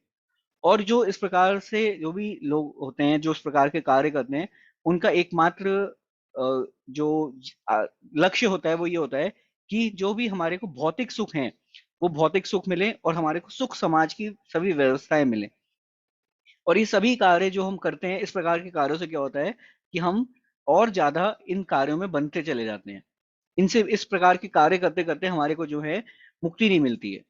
और जो इस प्रकार से जो भी लोग होते हैं जो इस प्रकार के कार्य करते हैं, उनका एकमात्र जो लक्ष्य होता है वो ये होता है कि जो भी हमारे को भौतिक सुख हैं वो भौतिक सुख मिले, और हमारे को सुख समाज की सभी व्यवस्थाएं मिले। और ये सभी कार्य जो हम करते हैं, इस प्रकार के कार्यों से क्या होता है कि हम और ज्यादा इन कार्यों में बनते चले जाते हैं। इनसे इस प्रकार के कार्य करते करते हमारे को जो है मुक्ति नहीं मिलती है।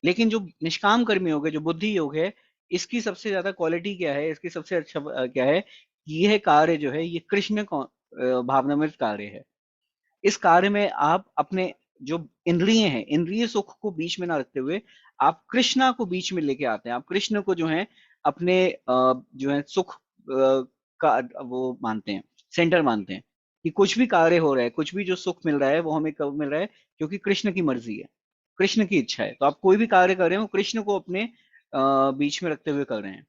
लेकिन जो निष्काम कर्मी योग है, जो बुद्धि योग है, इसकी सबसे ज्यादा क्वालिटी क्या है, इसकी सबसे अच्छा क्या है कि यह कार्य जो है ये भावनामृत कार्य है। इस कार्य में आप अपने जो इंद्रिय हैं, इंद्रिय सुख को बीच में ना रखते हुए आप कृष्णा को बीच में लेके आते हैं। आप कृष्ण को जो है अपने जो है सुख का वो मानते हैं, सेंटर मानते हैं, कि कुछ भी कार्य हो रहा है, कुछ भी जो सुख मिल रहा है वो हमें कब मिल रहा है, क्योंकि कृष्ण की मर्जी है, कृष्ण की इच्छा है। तो आप कोई भी कार्य कर रहे हो कृष्ण को अपने बीच में रखते हुए कर रहे हैं।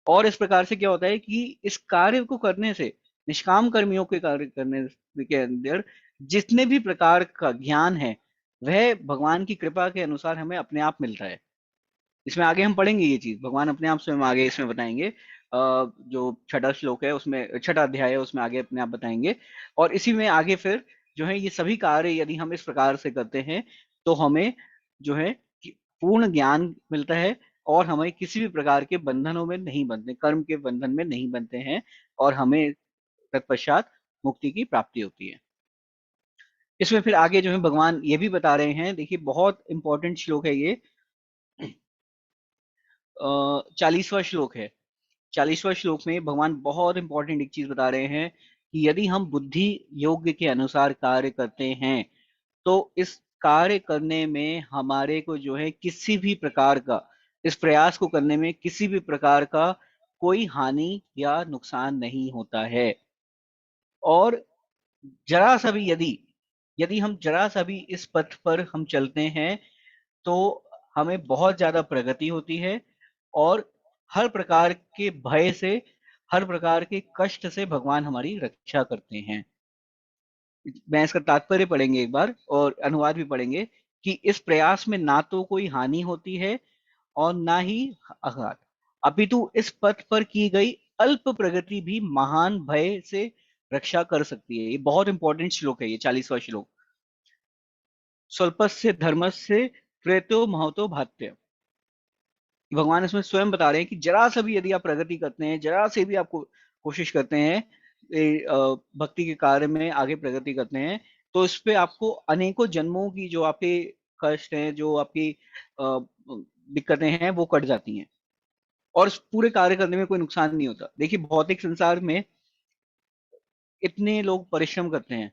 और इस प्रकार से क्या होता है कि इस कार्य को करने से, निष्काम कर्मियों के कार्य करने के अंदर जितने भी प्रकार का ज्ञान है वह भगवान की कृपा के अनुसार हमें अपने आप मिलता है। इसमें आगे हम पढ़ेंगे ये चीज, भगवान अपने आप स्वयं आगे इसमें बताएंगे। जो छठा श्लोक है उसमें, छठा अध्याय है उसमें आगे अपने आप बताएंगे। और इसी में आगे फिर जो है ये सभी कार्य यदि हम इस प्रकार से करते हैं तो हमें जो है कि पूर्ण ज्ञान मिलता है, और हमें किसी भी प्रकार के बंधनों में नहीं बनते, कर्म के बंधन में नहीं बनते हैं, और हमें तत्पश्चात मुक्ति की प्राप्ति होती है। इसमें फिर आगे जो है भगवान ये भी बता रहे हैं, देखिए बहुत इंपॉर्टेंट श्लोक है ये। 40वां श्लोक है। 40वां श्लोक में भगवान बहुत इंपॉर्टेंट एक चीज बता रहे हैं कि यदि हम बुद्धि योग्य के अनुसार कार्य करते हैं तो इस कार्य करने में हमारे को जो है किसी भी प्रकार का, इस प्रयास को करने में किसी भी प्रकार का कोई हानि या नुकसान नहीं होता है। और जरा सा भी यदि यदि हम जरा सा भी इस पथ पर हम चलते हैं तो हमें बहुत ज्यादा प्रगति होती है, और हर प्रकार के भय से, हर प्रकार के कष्ट से भगवान हमारी रक्षा करते हैं। मैं इसका तात्पर्य पढ़ेंगे एक बार और अनुवाद भी पढ़ेंगे कि इस प्रयास में ना तो कोई हानि होती है और ना ही आघात, अपितु इस पथ पर की गई अल्प प्रगति भी महान भय से रक्षा कर सकती है। ये बहुत इंपॉर्टेंट श्लोक है ये 40वां श्लोक। स्वल्पस्य धर्मस्य प्रेतो महतो भात्य। भगवान इसमें स्वयं बता रहे हैं कि जरा सा भी यदि आप प्रगति करते हैं, जरा से भी आपको कोशिश करते हैं भक्ति के कार्य में आगे प्रगति करते हैं, तो इस पे आपको अनेकों जन्मों की जो आपके कष्ट हैं, जो आपकी अ, दिक्कतें हैं वो कट जाती हैं, और इस पूरे कार्य करने में कोई नुकसान नहीं होता। देखिए भौतिक संसार में इतने लोग परिश्रम करते हैं,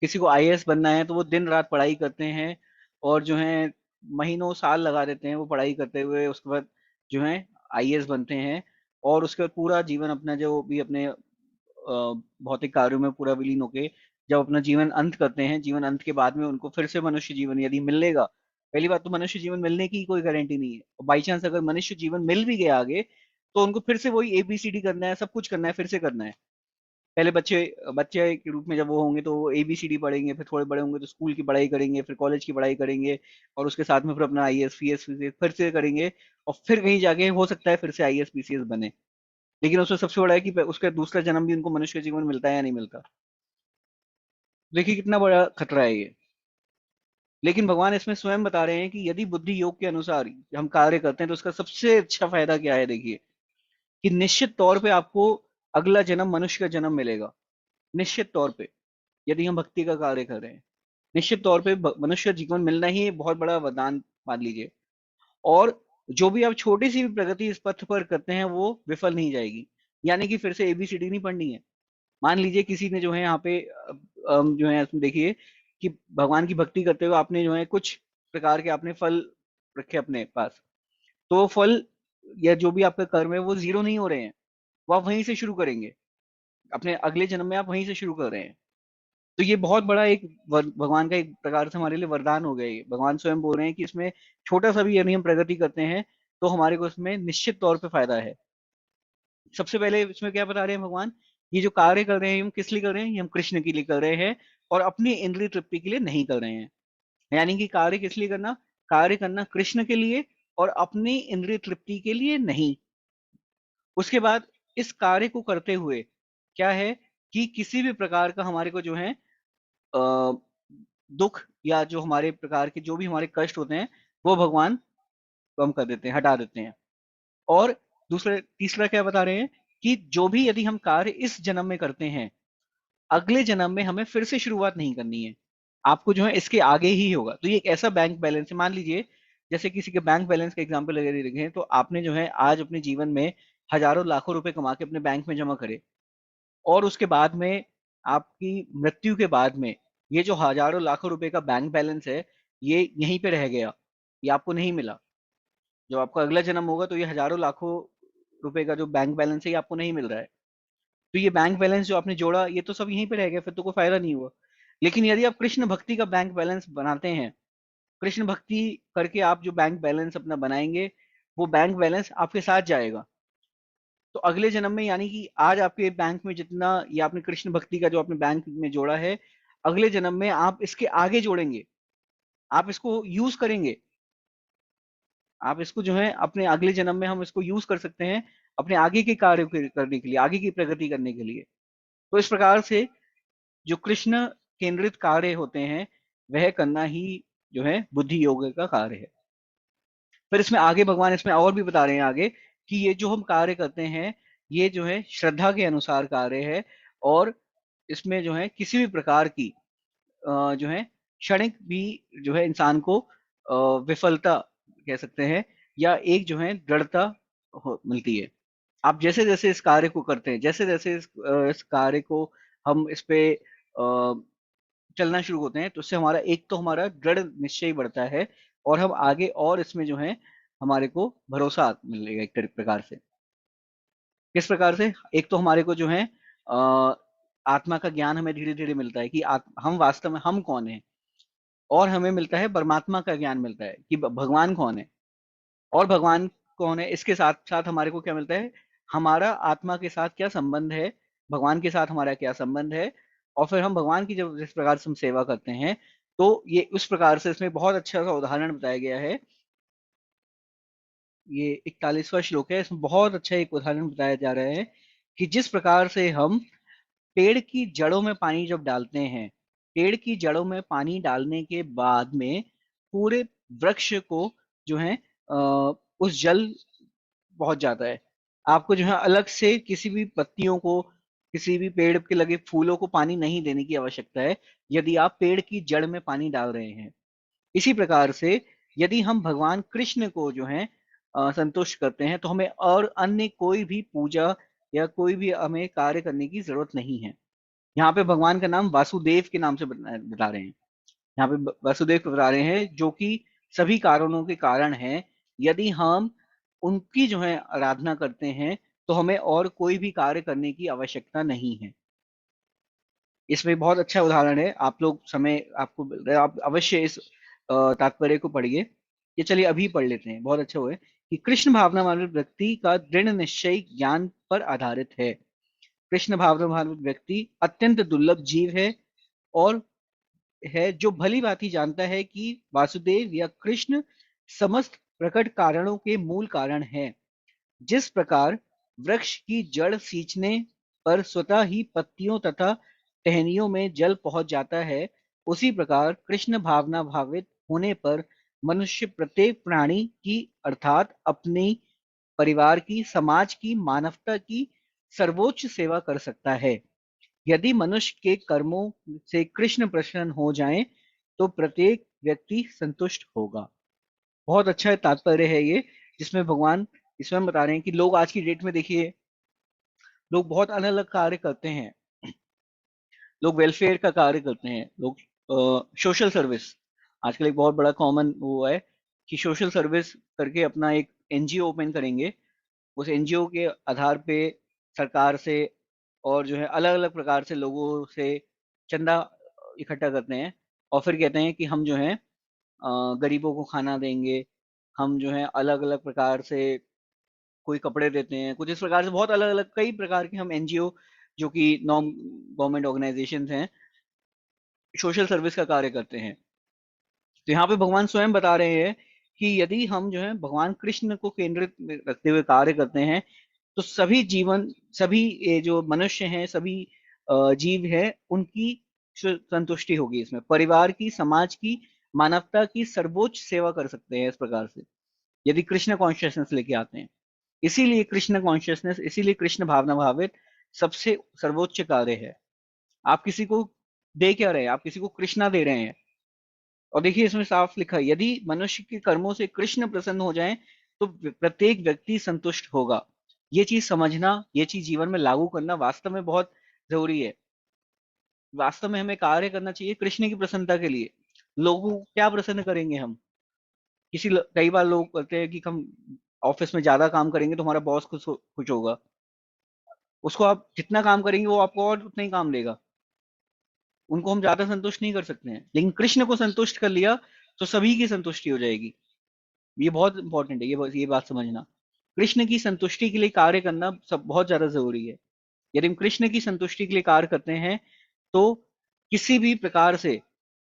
किसी को आईएएस बनना है तो वो दिन रात पढ़ाई करते हैं, और जो है महीनों साल लगा देते हैं वो पढ़ाई करते हुए, उसके बाद जो है आईएएस बनते हैं। और उसके बाद पूरा जीवन अपना जो भी अपने भौतिक कार्यों में पूरा विलीन होके जब अपना जीवन अंत करते हैं, जीवन अंत के बाद में उनको फिर से मनुष्य जीवन यदि मिलेगा, पहली बात तो मनुष्य जीवन मिलने की कोई गारंटी नहीं है, और बाई चांस अगर मनुष्य जीवन मिल भी गया आगे तो उनको फिर से वही एबीसीडी करना है, सब कुछ करना है, फिर से करना है। पहले बच्चे बच्चे के रूप में जब वो होंगे तो वो एबीसीडी पढ़ेंगे, फिर थोड़े बड़े होंगे तो स्कूल की पढ़ाई करेंगे, फिर कॉलेज की पढ़ाई करेंगे, और उसके साथ में फिर अपना आईएएस पीएस फिर से करेंगे, और फिर कहीं जाके हो सकता है फिर से आईएएस पीसीएस बने। लेकिन उसमें सबसे बड़ा है कि उसका दूसरा जन्म भी उनको मनुष्य जीवन मिलता है या नहीं मिलता। देखिए कितना बड़ा खतरा है ये। लेकिन भगवान इसमें स्वयं बता रहे हैं कि यदि बुद्धि योग के अनुसार हम कार्य करते हैं तो उसका सबसे अच्छा फायदा क्या है, देखिए कि निश्चित तौर पे आपको अगला जन्म मनुष्य का जन्म मिलेगा, निश्चित तौर पे। यदि हम भक्ति का कार्य कर रहे हैं, निश्चित तौर पे मनुष्य जीवन मिलना ही बहुत बड़ा वरदान मान लीजिए। और जो भी आप छोटी सी भी प्रगति इस पथ पर करते हैं वो विफल नहीं जाएगी। यानी कि फिर से एबीसीडी नहीं पढ़नी है। मान लीजिए किसी ने जो है यहाँ पे जो है इसमें देखिए कि भगवान की भक्ति करते हुए आपने जो है कुछ प्रकार के आपने फल रखे अपने पास, तो वो फल या जो भी आपका कर्म है वो जीरो नहीं हो रहे हैं, वो आप वहीं से शुरू करेंगे, अपने अगले जन्म में आप वहीं से शुरू कर रहे हैं। तो ये बहुत बड़ा एक भगवान का एक प्रकार से हमारे लिए वरदान हो गया। ये भगवान स्वयं बोल रहे हैं कि इसमें छोटा सा भी यदि हम प्रगति करते हैं तो हमारे को इसमें निश्चित तौर पे फायदा है। सबसे पहले इसमें क्या बता रहे हैं भगवान, ये जो कार्य कर रहे हैं हम किस लिए कर रहे हैं, ये हम कृष्ण के लिए कर रहे हैं और अपनी इंद्रिय तृप्ति के लिए नहीं कर रहे हैं। यानी कि कार्य किस लिए करना, कार्य करना कृष्ण के लिए और अपनी इंद्रिय तृप्ति के लिए नहीं। उसके बाद इस कार्य को करते हुए क्या है कि किसी भी प्रकार का हमारे को जो है अ, दुख या जो हमारे प्रकार के जो भी हमारे कष्ट होते हैं वो भगवान कम कर देते हैं, हटा देते हैं। और दूसरा तीसरा क्या बता रहे हैं कि जो भी यदि हम कार्य इस जन्म में करते हैं, अगले जन्म में हमें फिर से शुरुआत नहीं करनी है, आपको जो है इसके आगे ही होगा। तो ये एक ऐसा बैंक बैलेंस है, मान लीजिए जैसे किसी के बैंक बैलेंस का एग्जांपल अगर देखें तो आपने जो है आज अपने जीवन में हजारों लाखों रुपए कमा के अपने बैंक में जमा करे और उसके बाद में आपकी मृत्यु के बाद में ये जो हजारों लाखों रुपए का बैंक बैलेंस है ये यहीं पे रह गया, ये आपको नहीं मिला। जब आपका अगला जन्म होगा तो ये हजारों लाखों रुपए का जो बैंक बैलेंस है ये आपको नहीं मिल रहा है। तो ये बैंक बैलेंस जो आपने जोड़ा ये तो सब यहीं पे रह गया, फिर तो कोई फायदा नहीं हुआ। लेकिन यदि आप कृष्ण भक्ति का बैंक बैलेंस बनाते हैं, कृष्ण भक्ति करके आप जो बैंक बैलेंस अपना बनाएंगे वो बैंक बैलेंस आपके साथ जाएगा। तो अगले जन्म में यानी कि आज आपके बैंक में जितना ये आपने कृष्ण भक्ति का जो आपने बैंक में जोड़ा है, अगले जन्म में आप इसके आगे जोड़ेंगे, आप इसको यूज करेंगे। आप इसको जो है अपने अगले जन्म में हम इसको यूज कर सकते हैं अपने आगे के कार्य करने के लिए, आगे की प्रगति करने के लिए। तो इस प्रकार से जो कृष्ण केंद्रित कार्य होते हैं वह करना ही जो है बुद्धि योग का कार्य है। फिर इसमें आगे भगवान इसमें और भी बता रहे हैं आगे कि ये जो हम कार्य करते हैं ये जो है श्रद्धा के अनुसार कार्य है और इसमें जो है किसी भी प्रकार की जो है क्षणिक भी जो है इंसान को विफलता कह सकते हैं या एक जो है दृढ़ता मिलती है। आप जैसे जैसे इस कार्य को करते हैं, जैसे जैसे इस कार्य को हम इस पे चलना शुरू होते हैं तो उससे हमारा एक तो हमारा दृढ़ निश्चय बढ़ता है और हम आगे और इसमें जो है हमारे को भरोसा मिलेगा एक प्रकार से। किस प्रकार से, एक तो हमारे को जो है अ, आत्मा का ज्ञान हमें धीरे धीरे मिलता है कि हम वास्तव में हम कौन है, और हमें मिलता है परमात्मा का ज्ञान मिलता है कि भगवान कौन है। और भगवान कौन है इसके साथ साथ हमारे को क्या मिलता है, हमारा आत्मा के साथ क्या संबंध है, भगवान के साथ हमारा क्या संबंध है। और फिर हम भगवान की जब जिस प्रकार से हम सेवा करते हैं तो ये उस प्रकार से इसमें बहुत अच्छा सा उदाहरण बताया गया है। ये 41वां श्लोक है, इसमें बहुत अच्छा एक उदाहरण बताया जा रहा है कि जिस प्रकार से हम पेड़ की जड़ों में पानी जब डालते हैं, पेड़ की जड़ों में पानी डालने के बाद में पूरे वृक्ष को जो है उस जल पहुंच जाता है। आपको जो है अलग से किसी भी पत्तियों को, किसी भी पेड़ के लगे फूलों को पानी नहीं देने की आवश्यकता है यदि आप पेड़ की जड़ में पानी डाल रहे हैं। इसी प्रकार से यदि हम भगवान कृष्ण को जो है संतुष्ट करते हैं तो हमें और अन्य कोई भी पूजा या कोई भी हमें कार्य करने की जरूरत नहीं है। यहाँ पे भगवान का नाम वासुदेव के नाम से बता रहे हैं। यहाँ पे वासुदेव को बता रहे हैं जो कि सभी कारणों के कारण हैं। यदि हम उनकी जो है आराधना करते हैं तो हमें और कोई भी कार्य करने की आवश्यकता नहीं है। इसमें बहुत अच्छा उदाहरण है, आप लोग समय आपको मिल रहा है, आप अवश्य इस तात्पर्य को पढ़िए। ये चलिए अभी पढ़ लेते हैं, बहुत अच्छा हुआ है कि कृष्ण भावना वाले व्यक्ति का दृढ़ निश्चय ज्ञान पर आधारित है। कृष्ण भावना वाला व्यक्ति अत्यंत दुर्लभ जीव और है जो भली भांति जानता है कि वासुदेव या कृष्ण समस्त प्रकट कारणों के मूल कारण है। जिस प्रकार वृक्ष की जड़ सींचने पर स्वतः ही पत्तियों तथा टहनियों में जल पहुंच जाता है, उसी प्रकार कृष्ण भावना भावित होने पर मनुष्य प्रत्येक प्राणी की अर्थात अपनी, परिवार की, समाज की, मानवता की सर्वोच्च सेवा कर सकता है। यदि मनुष्य के कर्मों से कृष्ण प्रसन्न हो जाएं, तो प्रत्येक व्यक्ति संतुष्ट होगा। बहुत अच्छा तात्पर्य है ये, जिसमें भगवान इसमें बता रहे हैं कि लोग आज की डेट में देखिए, लोग बहुत अलग अलग कार्य करते हैं। लोग वेलफेयर का कार्य करते हैं, लोग सोशल सर्विस, आजकल एक बहुत बड़ा कॉमन वो है कि सोशल सर्विस करके अपना एक एनजीओ ओपन करेंगे। उस एनजीओ के आधार पे सरकार से और जो है अलग अलग प्रकार से लोगों से चंदा इकट्ठा करते हैं और फिर कहते हैं कि हम जो है गरीबों को खाना देंगे, हम जो है अलग अलग प्रकार से कोई कपड़े देते हैं, कुछ इस प्रकार से बहुत अलग अलग कई प्रकार के हम एनजीओ जो कि नॉन गवर्नमेंट ऑर्गेनाइजेशंस हैं, सोशल सर्विस का कार्य करते हैं। तो यहाँ पे भगवान स्वयं बता रहे हैं कि यदि हम जो है भगवान कृष्ण को केंद्रित में रखते हुए कार्य करते हैं, तो सभी जीवन, सभी ये जो मनुष्य हैं, सभी जीव हैं, उनकी संतुष्टि होगी। इसमें परिवार की, समाज की, मानवता की सर्वोच्च सेवा कर सकते हैं इस प्रकार से, यदि कृष्ण कॉन्शियसनेस लेके आते हैं। इसीलिए कृष्ण कॉन्शियसनेस, इसीलिए कृष्ण भावना भावित सबसे सर्वोच्च कार्य है। आप किसी को दे क्या रहे हैं? आप किसी को कृष्णा दे रहे हैं। और देखिए इसमें साफ लिखा है, यदि मनुष्य के कर्मों से कृष्ण प्रसन्न हो जाएं, तो प्रत्येक व्यक्ति संतुष्ट होगा। ये चीज समझना, ये चीज जीवन में लागू करना वास्तव में बहुत जरूरी है। वास्तव में हमें कार्य करना चाहिए कृष्ण की प्रसन्नता के लिए। लोगों को क्या प्रसन्न करेंगे हम? कई बार लोग कहते हैं कि हम ऑफिस में ज्यादा काम करेंगे तो हमारा बॉस खुश होगा। उसको आप जितना काम करेंगे वो आपको और उतना ही काम देगा। उनको हम ज्यादा संतुष्ट नहीं कर सकते हैं, लेकिन कृष्ण को संतुष्ट कर लिया तो सभी की संतुष्टि हो जाएगी। ये बहुत इंपॉर्टेंट है, ये बात समझना। कृष्ण की संतुष्टि के लिए कार्य करना सब बहुत ज्यादा जरूरी है। यदि हम कृष्ण की संतुष्टि के लिए कार्य करते हैं, तो किसी भी प्रकार से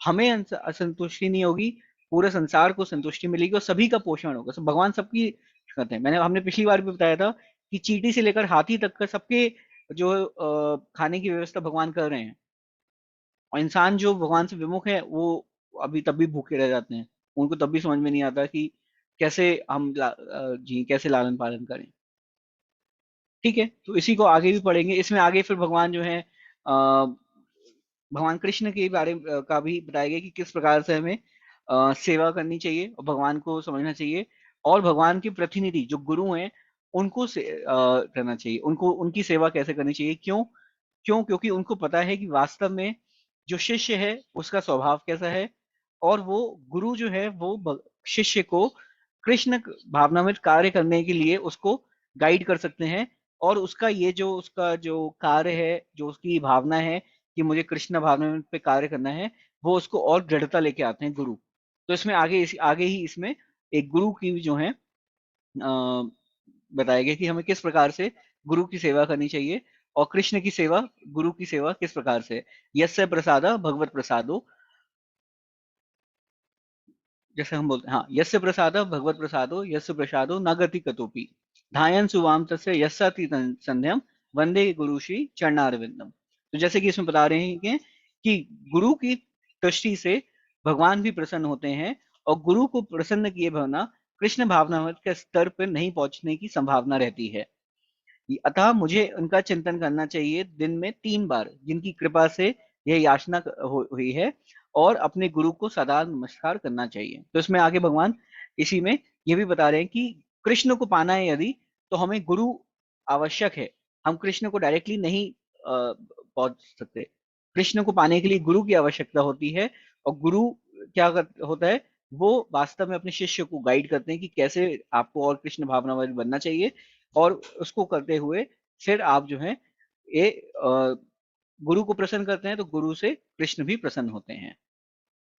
हमें असंतुष्टि नहीं होगी, पूरे संसार को संतुष्टि मिलेगी और सभी का पोषण होगा। सब भगवान सबकी करते हैं। हमने पिछली बार भी बताया था कि चींटी से लेकर हाथी तक का सबके जो खाने की व्यवस्था भगवान कर रहे हैं। और इंसान जो भगवान से विमुख है, वो अभी तब भी भूखे रह जाते हैं। उनको तब भी समझ में नहीं आता कि कैसे हम जी कैसे लालन पालन करें। ठीक है, तो इसी को आगे भी पढ़ेंगे। इसमें आगे फिर भगवान जो है भगवान कृष्ण के बारे में का भी बताया गया कि किस प्रकार से हमें सेवा करनी चाहिए और भगवान को समझना चाहिए। और भगवान के प्रतिनिधि जो गुरु हैं, उनको करना चाहिए, उनको उनकी सेवा कैसे करनी चाहिए। क्यों? क्योंकि उनको पता है कि वास्तव में जो शिष्य है उसका स्वभाव कैसा है, और वो गुरु जो है वो शिष्य को कृष्ण भावना में कार्य करने के लिए उसको गाइड कर सकते हैं। और उसका जो कार्य है, जो उसकी भावना है कि मुझे कृष्ण भावना में पे कार्य करना है, वो उसको और दृढ़ता लेके आते हैं गुरु। तो इसमें आगे ही इसमें एक गुरु की जो है बताया गया कि हमें किस प्रकार से गुरु की सेवा करनी चाहिए। और कृष्ण की सेवा, गुरु की सेवा किस प्रकार से। यस्य प्रसादा भगवत प्रसादो, जैसे हम बोलते हैं, हाँ, यस्य प्रसादा भगवत प्रसादो यस्य प्रसादो न गति कतोपि धायन सुवाम तस्य यस्याति संध्यम वंदे गुरु श्री चरणारविंदम। तो जैसे कि इसमें बता रहे हैं कि गुरु की दृष्टि से भगवान भी प्रसन्न होते हैं, और गुरु को प्रसन्न किए बिना कृष्ण भावनामृत के स्तर पर नहीं पहुंचने की संभावना रहती है। अतः मुझे उनका चिंतन करना चाहिए दिन में 3 बार, जिनकी कृपा से यह याचना हुई है, और अपने गुरु को सदा नमस्कार करना चाहिए। तो इसमें आगे भगवान इसी में ये भी बता रहे हैं कि कृष्ण को पाना है यदि, तो हमें गुरु आवश्यक है। हम कृष्ण को डायरेक्टली नहीं पहुंच सकते। कृष्ण को पाने के लिए गुरु की आवश्यकता होती है। और गुरु होता है, वो वास्तव में अपने शिष्य को गाइड करते हैं कि कैसे आपको और कृष्ण भावनावादी बनना चाहिए। और उसको करते हुए फिर आप जो है ये गुरु को प्रसन्न करते हैं, तो गुरु से कृष्ण भी प्रसन्न होते हैं।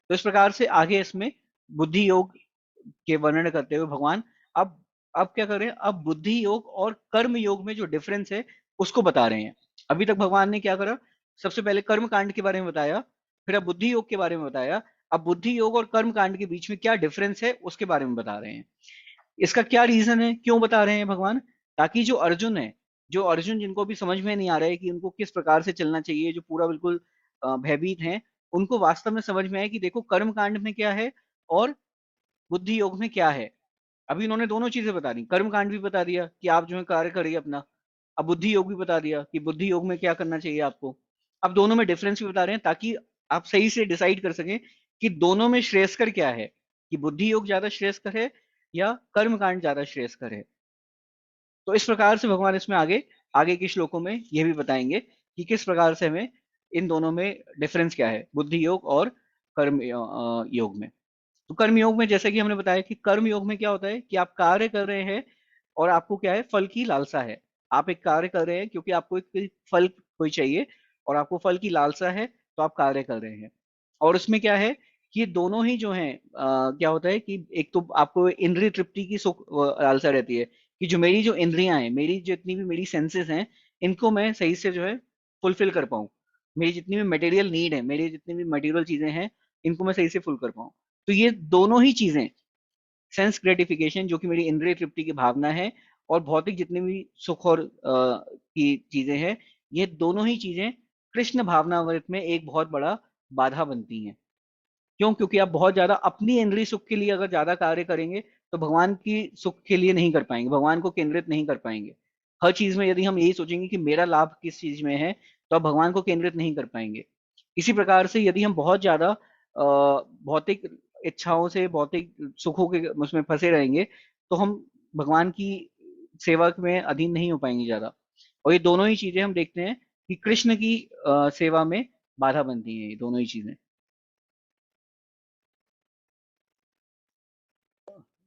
तो इस प्रकार से आगे इसमें बुद्धि योग के वर्णन करते हुए भगवान अब अब क्या कर रहे हैं, अब बुद्धि योग और कर्म योग में जो डिफरेंस है उसको बता रहे हैं। अभी तक भगवान ने क्या करा, सबसे पहले कर्म कांड के बारे में बताया, फिर अब बुद्धि योग के बारे में बताया। अब बुद्धि योग और कर्म कांड के बीच में क्या डिफरेंस है उसके बारे में बता रहे हैं। इसका क्या रीजन है, क्यों बता रहे हैं भगवान? ताकि जो अर्जुन जिनको भी समझ में नहीं आ रहा है कि उनको किस प्रकार से चलना चाहिए, जो पूरा बिल्कुल भयभीत हैं, उनको वास्तव में समझ में आए कि देखो कर्म कांड में क्या है और बुद्धि योग में क्या है। अभी उन्होंने दोनों चीजें बता दी, कर्म कांड भी बता दिया कि आप जो है कार्य करिए अपना। अब बुद्धि योग भी बता दिया कि बुद्धि योग में क्या करना चाहिए आपको। अब दोनों में डिफरेंस भी बता रहे हैं, ताकि आप सही से डिसाइड कर सकें कि दोनों में श्रेयस्कर क्या है, कि बुद्धि योग ज्यादा श्रेयस्कर है या कर्म कांड ज्यादा श्रेयस्कर है। तो इस प्रकार से भगवान इसमें आगे आगे के श्लोकों में ये भी बताएंगे कि किस प्रकार से हमें इन दोनों में डिफरेंस क्या है, बुद्धि योग और कर्म योग में। तो कर्म योग में जैसे कि हमने बताया कि कर्म योग में क्या होता है कि आप कार्य कर रहे हैं और आपको क्या है, फल की लालसा है। आप एक कार्य कर रहे हैं क्योंकि आपको एक फल कोई चाहिए, और आपको फल की लालसा है, तो आप कार्य कर रहे हैं। और उसमें क्या है कि ये दोनों ही जो हैं क्या होता है कि एक तो आपको इंद्रिय तृप्ति की सुख लालसा रहती है कि जो मेरी जो इंद्रियां हैं, मेरी जितनी भी मेरी सेंसेस हैं, इनको मैं सही से जो है फुलफिल कर पाऊँ। मेरी जितनी भी मटेरियल नीड है, मेरी जितनी भी मटेरियल चीजें हैं, इनको मैं सही से फुल कर पाऊँ। तो ये दोनों ही चीजें, सेंस ग्रेटिफिकेशन जो कि मेरी इंद्रिय तृप्ति की भावना है, और भौतिक जितने भी सुख और की चीजें हैं, ये दोनों ही चीजें कृष्ण भावनामृत में एक बहुत बड़ा बाधा बनती हैं। क्यों? क्योंकि आप बहुत ज्यादा अपनी इंद्रिय सुख के लिए अगर ज्यादा कार्य करेंगे तो भगवान की सुख के लिए नहीं कर पाएंगे, भगवान को केंद्रित नहीं कर पाएंगे। हर चीज में यदि हम यही सोचेंगे कि मेरा लाभ किस चीज में है, तो आप भगवान को केंद्रित नहीं कर पाएंगे। इसी प्रकार से यदि हम बहुत ज्यादा भौतिक इच्छाओं से, भौतिक सुखों के उसमें फंसे रहेंगे, तो हम भगवान की सेवा में अधीन नहीं हो पाएंगे ज्यादा। और ये दोनों ही चीजें हम देखते हैं कि कृष्ण की सेवा में बाधा बनती हैं, ये दोनों ही चीजें।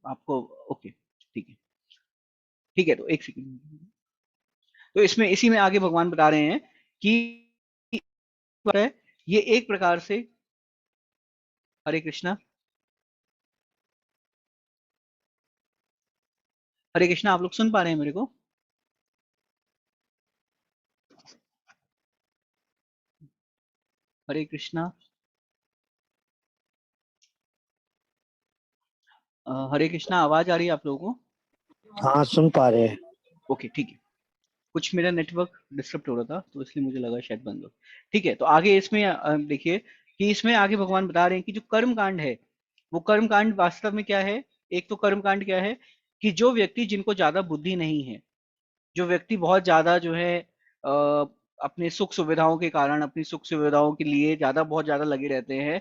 आपको ओके, ठीक है। ठीक है, तो एक सेकंड। तो इसमें इसी में आगे भगवान बता रहे हैं कि है, ये एक प्रकार से, हरे कृष्णा, हरे कृष्णा, आप लोग सुन पा रहे हैं मेरे को? हरे कृष्णा। हरे कृष्णा, आवाज आ रही है आप लोगों को? हाँ, सुन पा रहे हैं। ओके, ठीक है। कुछ मेरा नेटवर्क डिस्टर्ब हो रहा था, तो इसलिए मुझे लगा शायद बंद हो। ठीक है, तो आगे इसमें देखिए कि इसमें आगे भगवान बता रहे हैं कि जो कर्म कांड है, वो कर्म कांड वास्तव में क्या है। एक तो कर्म कांड क्या है कि जो व्यक्ति, जिनको ज्यादा बुद्धि नहीं है, जो व्यक्ति बहुत ज्यादा जो है अपने सुख सुविधाओं के कारण, अपनी सुख सुविधाओं के लिए ज्यादा बहुत ज्यादा लगे रहते हैं,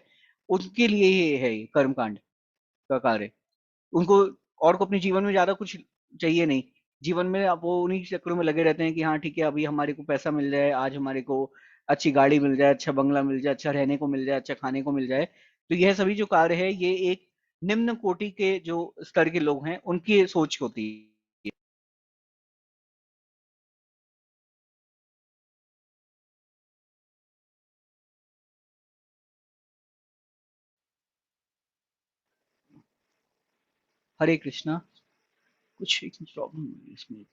उनके लिए ये है, ये कर्म कांड का कार्य। उनको और को अपने जीवन में ज्यादा कुछ चाहिए नहीं। जीवन में अब वो उन्हीं चक्करों में लगे रहते हैं कि हाँ ठीक है, अभी हमारे को पैसा मिल जाए, आज हमारे को अच्छी गाड़ी मिल जाए, अच्छा बंगला मिल जाए, अच्छा रहने को मिल जाए, अच्छा खाने को मिल जाए। तो यह सभी जो कार्य है, ये एक निम्न कोटि के जो स्तर के लोग हैं, उनकी सोच होती है। हरे कृष्णा। कुछ एक प्रॉब्लम है इसमें।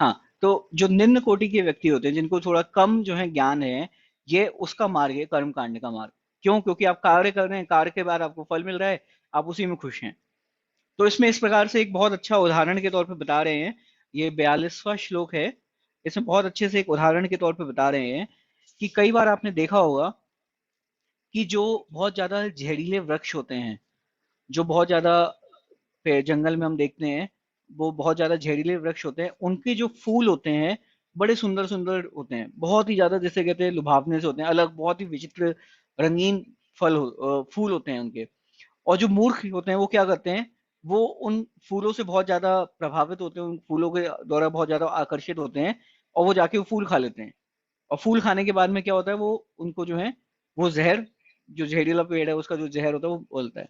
हाँ, तो जो निम्न कोटि के व्यक्ति होते हैं, जिनको थोड़ा कम जो है ज्ञान है, ये उसका मार्ग है, कर्म कांड का मार्ग। क्यों? क्योंकि आप कार्य कर रहे हैं, कार्य के बाद आपको फल मिल रहा है, आप उसी में खुश हैं। तो इसमें इस प्रकार से एक बहुत अच्छा उदाहरण के तौर पे बता रहे हैं। ये 42वां श्लोक है। इसमें बहुत अच्छे से एक उदाहरण के तौर पे बता रहे हैं कि कई बार आपने देखा होगा कि जो बहुत ज्यादा जहरीले वृक्ष होते हैं, जो बहुत ज्यादा जंगल में हम देखते हैं, वो बहुत ज्यादा जहरीले वृक्ष होते हैं, उनके जो फूल होते हैं, बड़े सुंदर सुंदर होते हैं, बहुत ही ज्यादा, जैसे कहते हैं लुभावने से होते हैं, अलग, बहुत ही विचित्र रंगीन फूल होते हैं उनके। और जो मूर्ख होते हैं, वो क्या करते हैं, वो उन फूलों से बहुत ज्यादा प्रभावित होते हैं, उन फूलों के द्वारा बहुत ज्यादा आकर्षित होते हैं, और वो जाके वो फूल खा लेते हैं। और फूल खाने के बाद में क्या होता है, वो उनको जो है, वो जहर, जो जहरीला पेड़ है उसका जो जहर होता है, वो बोलता है।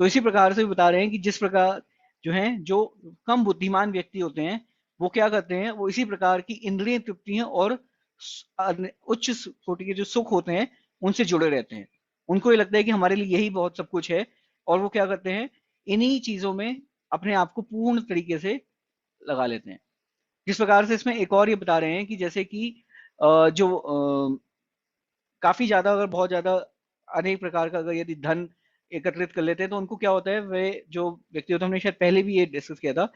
तो इसी प्रकार से बता रहे हैं कि जिस प्रकार जो है, जो कम बुद्धिमान व्यक्ति होते हैं, वो क्या करते हैं, वो इसी प्रकार की इंद्रिय तृप्तियां और उच्च कोटि के जो सुख होते हैं, उनसे जुड़े रहते हैं। उनको ये लगता है कि हमारे लिए यही बहुत सब कुछ है, और वो क्या करते हैं, इन्हीं चीजों में अपने आप को पूर्ण तरीके से लगा लेते हैं। जिस प्रकार से इसमें एक और ये बता रहे हैं कि जैसे कि जो काफी ज्यादा, अगर बहुत ज्यादा अनेक प्रकार का अगर यदि धन एकत्रित कर लेते हैं, तो उनको क्या होता है, वे जो व्यक्ति होते हैं, हमने शायद पहले भी ये डिस्कस किया था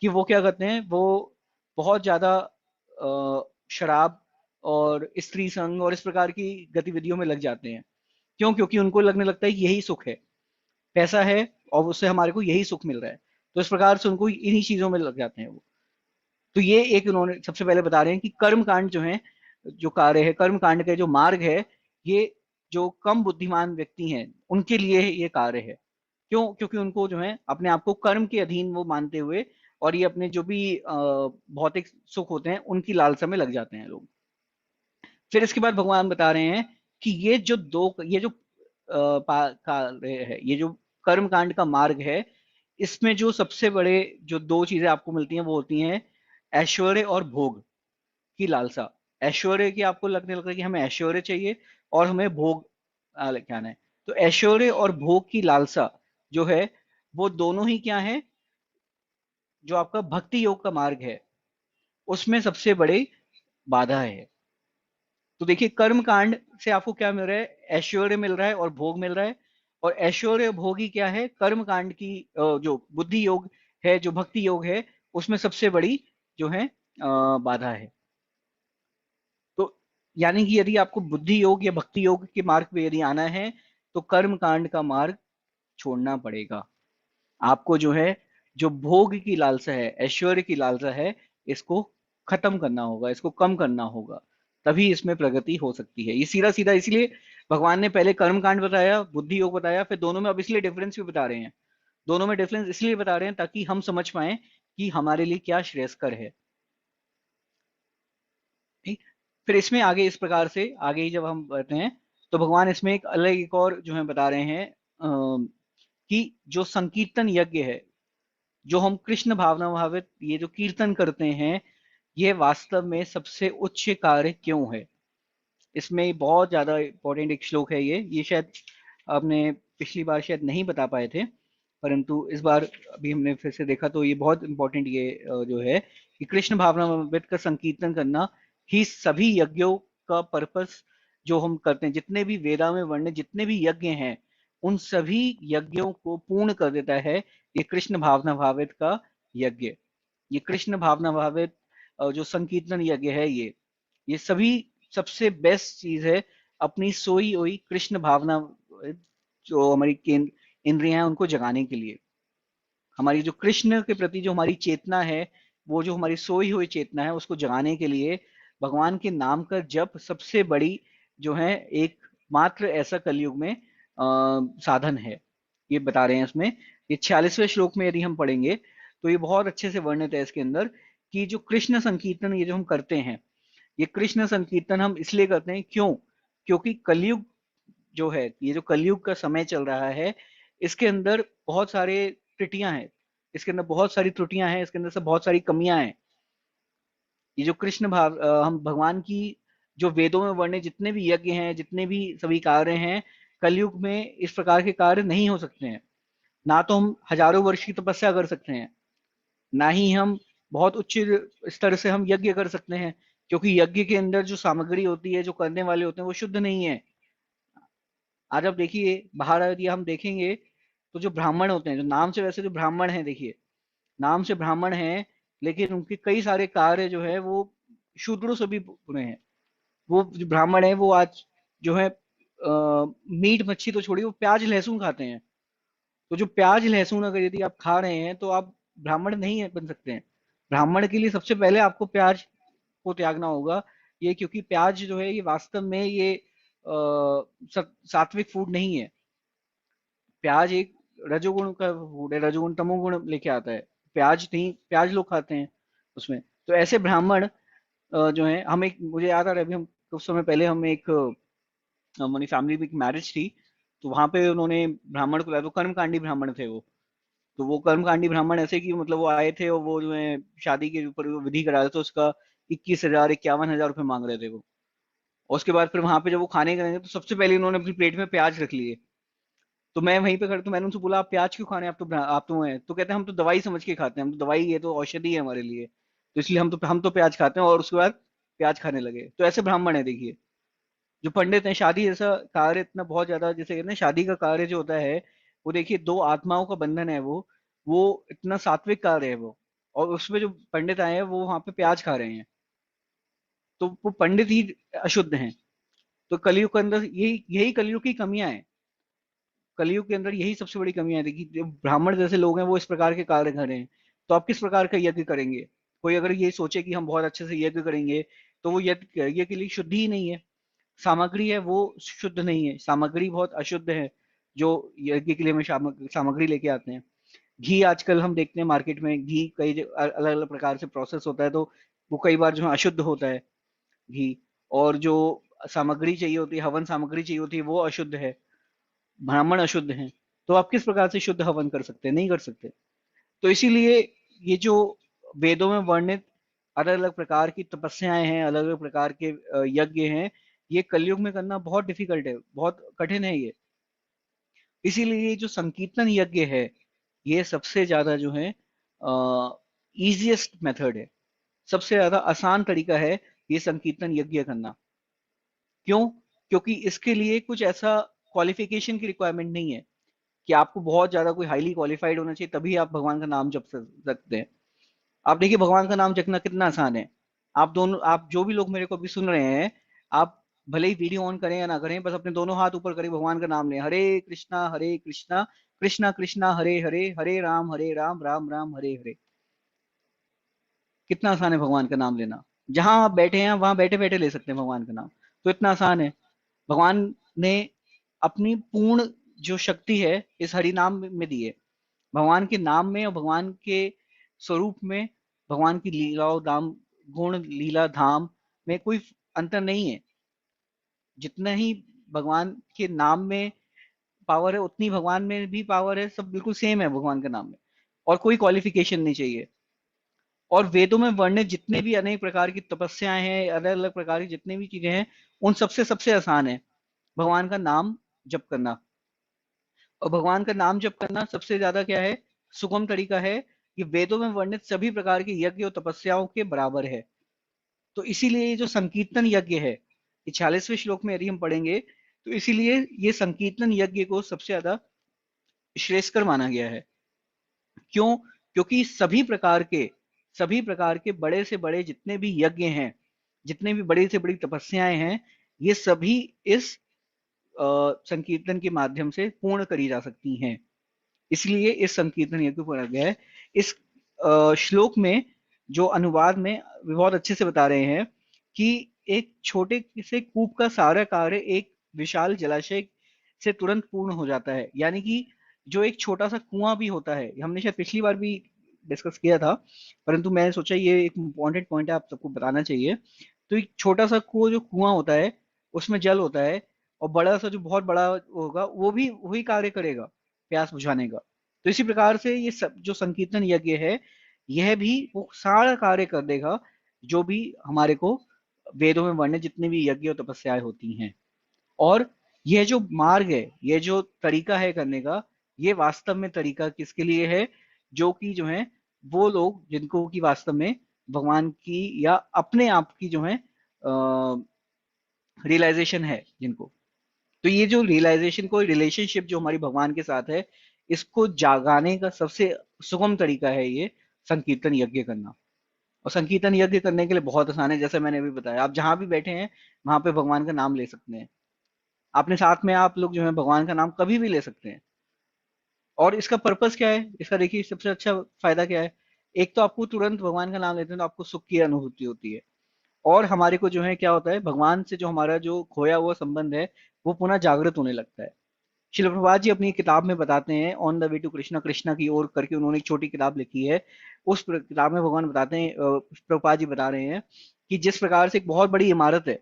कि वो क्या करते हैं, वो बहुत ज्यादा शराब और स्त्री संग और इस प्रकार की गतिविधियों में लग जाते हैं। क्यों? क्योंकि उनको लगने लगता है कि यही सुख है, पैसा है, और उससे हमारे को यही सुख मिल रहा है। तो इस प्रकार से उनको इन्हीं चीजों में लग जाते हैं वो। तो ये एक उन्होंने सबसे पहले बता रहे हैं कि कर्म कांड जो है, जो कार्य है, कर्म कांड का जो मार्ग है, ये जो कम बुद्धिमान व्यक्ति हैं, उनके लिए ये कार्य है। क्यों? क्योंकि उनको जो है, अपने आप को कर्म के अधीन वो मानते हुए, और ये अपने जो भी भौतिक सुख होते हैं, उनकी लालसा में लग जाते हैं लोग। फिर इसके बाद भगवान बता रहे हैं कि ये जो कार्य है, ये जो कर्म कांड का मार्ग है, इसमें जो सबसे बड़े जो दो चीजें आपको मिलती हैं, वो होती हैं ऐश्वर्य और भोग की लालसा। ऐश्वर्य की आपको लगने लगता है कि हमें ऐश्वर्य चाहिए और हमें भोग लेके आना है। तो ऐश्वर्य और भोग की लालसा जो है, वो दोनों ही क्या है, जो आपका भक्ति योग का मार्ग है, उसमें सबसे बड़ी बाधा है। तो देखिए, कर्म कांड से आपको क्या मिल रहा है? ऐश्वर्य मिल रहा है और भोग मिल रहा है। और ऐश्वर्य भोग ही क्या है? कर्म कांड की जो बुद्धि योग है, जो भक्ति योग है, उसमें सबसे बड़ी जो है बाधा है। तो यानी कि यदि आपको बुद्धि योग या भक्ति योग के मार्ग पे यदि आना है, तो कर्म कांड का मार्ग छोड़ना पड़ेगा आपको। जो है, जो भोग की लालसा है, ऐश्वर्य की लालसा है, इसको खत्म करना होगा, इसको कम करना होगा। तभी इसमें प्रगति हो सकती है। ये सीधा सीधा इसलिए भगवान ने पहले कर्म कांड बताया, बुद्धि योग बताया, फिर दोनों में अब इसलिए डिफरेंस भी बता रहे हैं। दोनों में डिफरेंस इसलिए बता रहे हैं ताकि हम समझ पाए कि हमारे लिए क्या श्रेयस्कर है। ठीक। फिर इसमें आगे इस प्रकार से आगे ही जब हम बढ़ते हैं, तो भगवान इसमें एक अलग एक और जो है बता रहे हैं कि जो संकीर्तन यज्ञ है, जो हम कृष्ण भावना भावित ये जो कीर्तन करते हैं, ये वास्तव में सबसे उच्च कार्य क्यों है। इसमें बहुत ज्यादा इंपॉर्टेंट एक श्लोक है ये शायद आपने पिछली बार शायद नहीं बता पाए थे, परंतु इस बार अभी हमने फिर से देखा तो ये बहुत इंपॉर्टेंट ये जो है कि कृष्ण भावनामृत का संकीर्तन करना ही सभी यज्ञों का पर्पस जो हम करते हैं, जितने भी वेदा में वर्णित जितने भी यज्ञ हैं, उन सभी यज्ञों को पूर्ण कर देता है ये कृष्ण भावना भावित का यज्ञ। ये कृष्ण भावना भावित जो संकीर्तन यज्ञ है, ये सभी सबसे बेस्ट चीज है अपनी सोई हुई कृष्ण भावना, जो हमारी केंद्र इंद्रियां हैं उनको जगाने के लिए। हमारी जो कृष्ण के प्रति जो हमारी चेतना है, वो जो हमारी सोई हुई चेतना है, उसको जगाने के लिए भगवान के नाम का जप सबसे बड़ी जो है एक मात्र ऐसा कलयुग में साधन है। ये बता रहे हैं इसमें। ये 46वें श्लोक में यदि हम पढ़ेंगे, तो ये बहुत अच्छे से वर्णित है इसके अंदर कि जो कृष्ण संकीर्तन ये जो हम करते हैं, ये कृष्ण संकीर्तन हम इसलिए करते हैं क्यों? क्योंकि कलयुग जो है, ये जो कलयुग का समय चल रहा है, इसके अंदर बहुत सारे त्रुटियां हैं, इसके अंदर बहुत सारी त्रुटियां हैं, इसके अंदर से बहुत सारी कमियां हैं। ये जो कृष्ण भाव हम भगवान की जो वेदों में वर्णित जितने भी यज्ञ हैं, जितने भी सभी कार्य हैं, कलयुग में इस प्रकार के कार्य नहीं हो सकते हैं। ना तो हम हजारों वर्ष की तपस्या कर सकते हैं, ना ही हम बहुत उच्च स्तर से हम यज्ञ कर सकते हैं, क्योंकि यज्ञ के अंदर जो सामग्री होती है, जो करने वाले होते हैं, वो शुद्ध नहीं है। आज आप देखिए, बाहर यदि हम देखेंगे, तो जो ब्राह्मण होते हैं, जो नाम से वैसे जो ब्राह्मण हैं, देखिए नाम से ब्राह्मण हैं, लेकिन उनके कई सारे कार्य जो है वो शूद्रों से भी बुरे हैं। वो जो ब्राह्मण है वो आज जो है मीट मच्छी तो छोड़िए, वो प्याज लहसुन खाते हैं। तो जो प्याज लहसुन अगर यदि आप खा रहे हैं, तो आप ब्राह्मण नहीं बन सकते हैं। ब्राह्मण के लिए सबसे पहले आपको प्याज को त्यागना होगा। ये क्योंकि प्याज जो है ये वास्तव में ये सात्विक फूड नहीं है। प्याज एक रजोगुण का फूड है, रजोगुण तमोगुण लेके आता है। प्याज नहीं, प्याज लोग खाते हैं उसमें। तो ऐसे ब्राह्मण जो है, हम एक मुझे याद आ रहा है, अभी हम कुछ समय पहले हम एक हमारी फैमिली में एक मैरिज थी, तो वहां पे उन्होंने ब्राह्मण को लाया, तो कर्मकांडी ब्राह्मण थे वो। तो वो कर्मकांडी ब्राह्मण ऐसे कि मतलब वो आए थे और वो जो है शादी के ऊपर वो विधि करा रहे थे, उसका 21,000 51,000 रुपये मांग रहे थे वो। और उसके बाद फिर वहां पे जब वो खाने करेंगे, तो सबसे पहले उन्होंने अपनी प्लेट में प्याज रख लिए। तो मैं वहीं पे खड़ा, तो मैंने उनसे बोला, आप प्याज क्यों खा रहे हैं? आप तो हैं, तो कहते हैं हम तो दवाई समझ के खाते हैं, हम तो दवाई, ये तो औषधि है हमारे लिए, तो इसलिए हम तो प्याज खाते हैं। और उसके बाद प्याज खाने लगे। तो ऐसे ब्राह्मण है देखिए। जो पंडित हैं, शादी जैसा कार्य इतना बहुत ज्यादा, जैसे कहते हैं शादी का कार्य जो होता है, वो देखिए दो आत्माओं का बंधन है वो इतना सात्विक कार्य है वो। और उसमें जो पंडित आए हैं वो वहां पे प्याज खा रहे हैं, तो वो पंडित ही अशुद्ध हैं। तो कलयुग के अंदर यही यही कलयुग की कमियां हैं। कलयुग के अंदर यही सबसे बड़ी कमियां है कि जो ब्राह्मण जैसे लोग हैं वो इस प्रकार के कार्य कर रहे हैं। तो आप किस प्रकार का यज्ञ करेंगे? कोई अगर ये सोचे कि हम बहुत अच्छे से यज्ञ करेंगे, तो वो यज्ञ के लिए शुद्धि ही नहीं है। सामग्री है वो शुद्ध नहीं है, सामग्री बहुत अशुद्ध है जो यज्ञ के लिए हम सामग्री लेके आते हैं। घी आजकल हम देखते हैं मार्केट में, घी कई अलग अलग प्रकार से प्रोसेस होता है, तो वो कई बार जो है अशुद्ध होता है घी। और जो सामग्री चाहिए होती है, हवन सामग्री चाहिए होती है, वो अशुद्ध है। ब्राह्मण अशुद्ध हैं। तो आप किस प्रकार से शुद्ध हवन कर सकते हैं? नहीं कर सकते। तो इसीलिए ये जो वेदों में वर्णित अलग अलग प्रकार की तपस्याएं हैं, अलग अलग प्रकार के यज्ञ हैं। ये कलयुग में करना बहुत डिफिकल्ट है, बहुत कठिन है ये। इसीलिए ये जो संकीर्तन यज्ञ है, ये सबसे ज्यादा जो है इजीएस्ट मेथड है, सबसे ज्यादा आसान तरीका है ये संकीर्तन यज्ञ करना। क्यों? क्योंकि इसके लिए कुछ ऐसा क्वालिफिकेशन की रिक्वायरमेंट नहीं है कि आपको बहुत ज्यादा कोई हाईली क्वालिफाइड होना चाहिए तभी आप भगवान का नाम जप सकते हैं। आप देखिए भगवान का नाम जपना कितना आसान है। आप दोनों, आप जो भी लोग मेरे को अभी सुन रहे हैं, आप भले ही वीडियो ऑन करें या ना करें, बस अपने दोनों हाथ ऊपर करें, भगवान का नाम लें, हरे कृष्णा कृष्णा कृष्णा हरे हरे, हरे राम राम राम हरे हरे। कितना आसान है भगवान का नाम लेना। जहां आप बैठे हैं वहां बैठे बैठे ले सकते हैं भगवान का नाम। तो इतना आसान है। भगवान ने अपनी पूर्ण जो शक्ति है इस हरि नाम में दी है। भगवान के नाम में और भगवान के स्वरूप में, भगवान की लीलाओं धाम, गुण लीला धाम में कोई अंतर नहीं है। जितना ही भगवान के नाम में पावर है उतनी भगवान में भी पावर है, सब बिल्कुल सेम है भगवान के नाम में। और कोई क्वालिफिकेशन नहीं चाहिए। और वेदों में वर्णित जितने भी अनेक प्रकार की तपस्याएं हैं, अलग अलग प्रकार की जितनी भी चीजें हैं, उन सबसे सबसे आसान है भगवान का नाम जप करना। और भगवान का नाम जप करना सबसे ज्यादा क्या है, सुगम तरीका है। ये वेदों में वर्णित सभी प्रकार के यज्ञ और तपस्याओं के बराबर है। तो इसीलिए ये जो संकीर्तन यज्ञ है, ये 46वें श्लोक में यदि हम पढ़ेंगे, तो इसीलिए ये संकीर्तन यज्ञ को सबसे ज्यादा श्रेष्ठकर माना गया है। क्यों? क्योंकि सभी प्रकार के बड़े से बड़े जितने भी यज्ञ हैं, जितने भी बड़ी से बड़ी तपस्याएं हैं, ये सभी इस संकीर्तन के माध्यम से पूर्ण करी जा सकती हैं। इसलिए इस संकीर्तन यज्ञ को पढ़ा गया है। इस श्लोक में जो अनुवाद में वे बहुत अच्छे से बता रहे हैं कि एक छोटे से कूप का सारा कार्य एक विशाल जलाशय से तुरंत पूर्ण हो जाता है। यानी कि जो एक छोटा सा कुआं भी होता है, हमने शायद पिछली बार भी डिस्कस किया था, परंतु मैंने सोचा ये एक इम्पॉर्टेंट पॉइंट है, आप सबको बताना चाहिए। तो एक छोटा सा जो कुआं होता है, उसमें जल होता है, और बड़ा सा जो बहुत बड़ा होगा वो भी वही कार्य करेगा, प्यास बुझाने का। तो इसी प्रकार से ये सब जो संकीर्तन यज्ञ है, यह भी वो सारा कार्य कर देगा जो भी हमारे को वेदों में वर्णित जितने भी यज्ञ और तपस्याएं होती हैं। और यह जो मार्ग है, यह जो तरीका है करने का, ये वास्तव में तरीका किसके लिए है? जो कि जो है वो लोग जिनको कि वास्तव में भगवान की या अपने आप की जो है रियलाइजेशन है जिनको। तो ये जो रियलाइजेशन को रिलेशनशिप जो हमारी भगवान के साथ है, इसको जागाने का सबसे सुगम तरीका है ये संकीर्तन यज्ञ करना। और संकीर्तन यज्ञ करने के लिए बहुत आसान है, जैसे मैंने अभी बताया, आप जहां भी बैठे हैं वहां पे भगवान का नाम ले सकते हैं। अपने साथ में आप लोग जो है भगवान का नाम कभी भी ले सकते हैं। और इसका पर्पस क्या है, इसका देखिए सबसे अच्छा फायदा क्या है। एक तो आपको तुरंत भगवान का नाम लेते हैं तो आपको सुख की अनुभूति होती है। और हमारे को जो है क्या होता है, भगवान से जो हमारा जो खोया हुआ संबंध है वो पुनः जागृत होने लगता है। शिल प्रभुपाद जी अपनी किताब में बताते हैं, on the way to Krishna, Krishna की ओर करके उन्होंने एक छोटी किताब लिखी है। उस किताब में भगवान बताते हैं, प्रभुपाद जी बता रहे हैं कि जिस प्रकार से एक बहुत बड़ी इमारत है,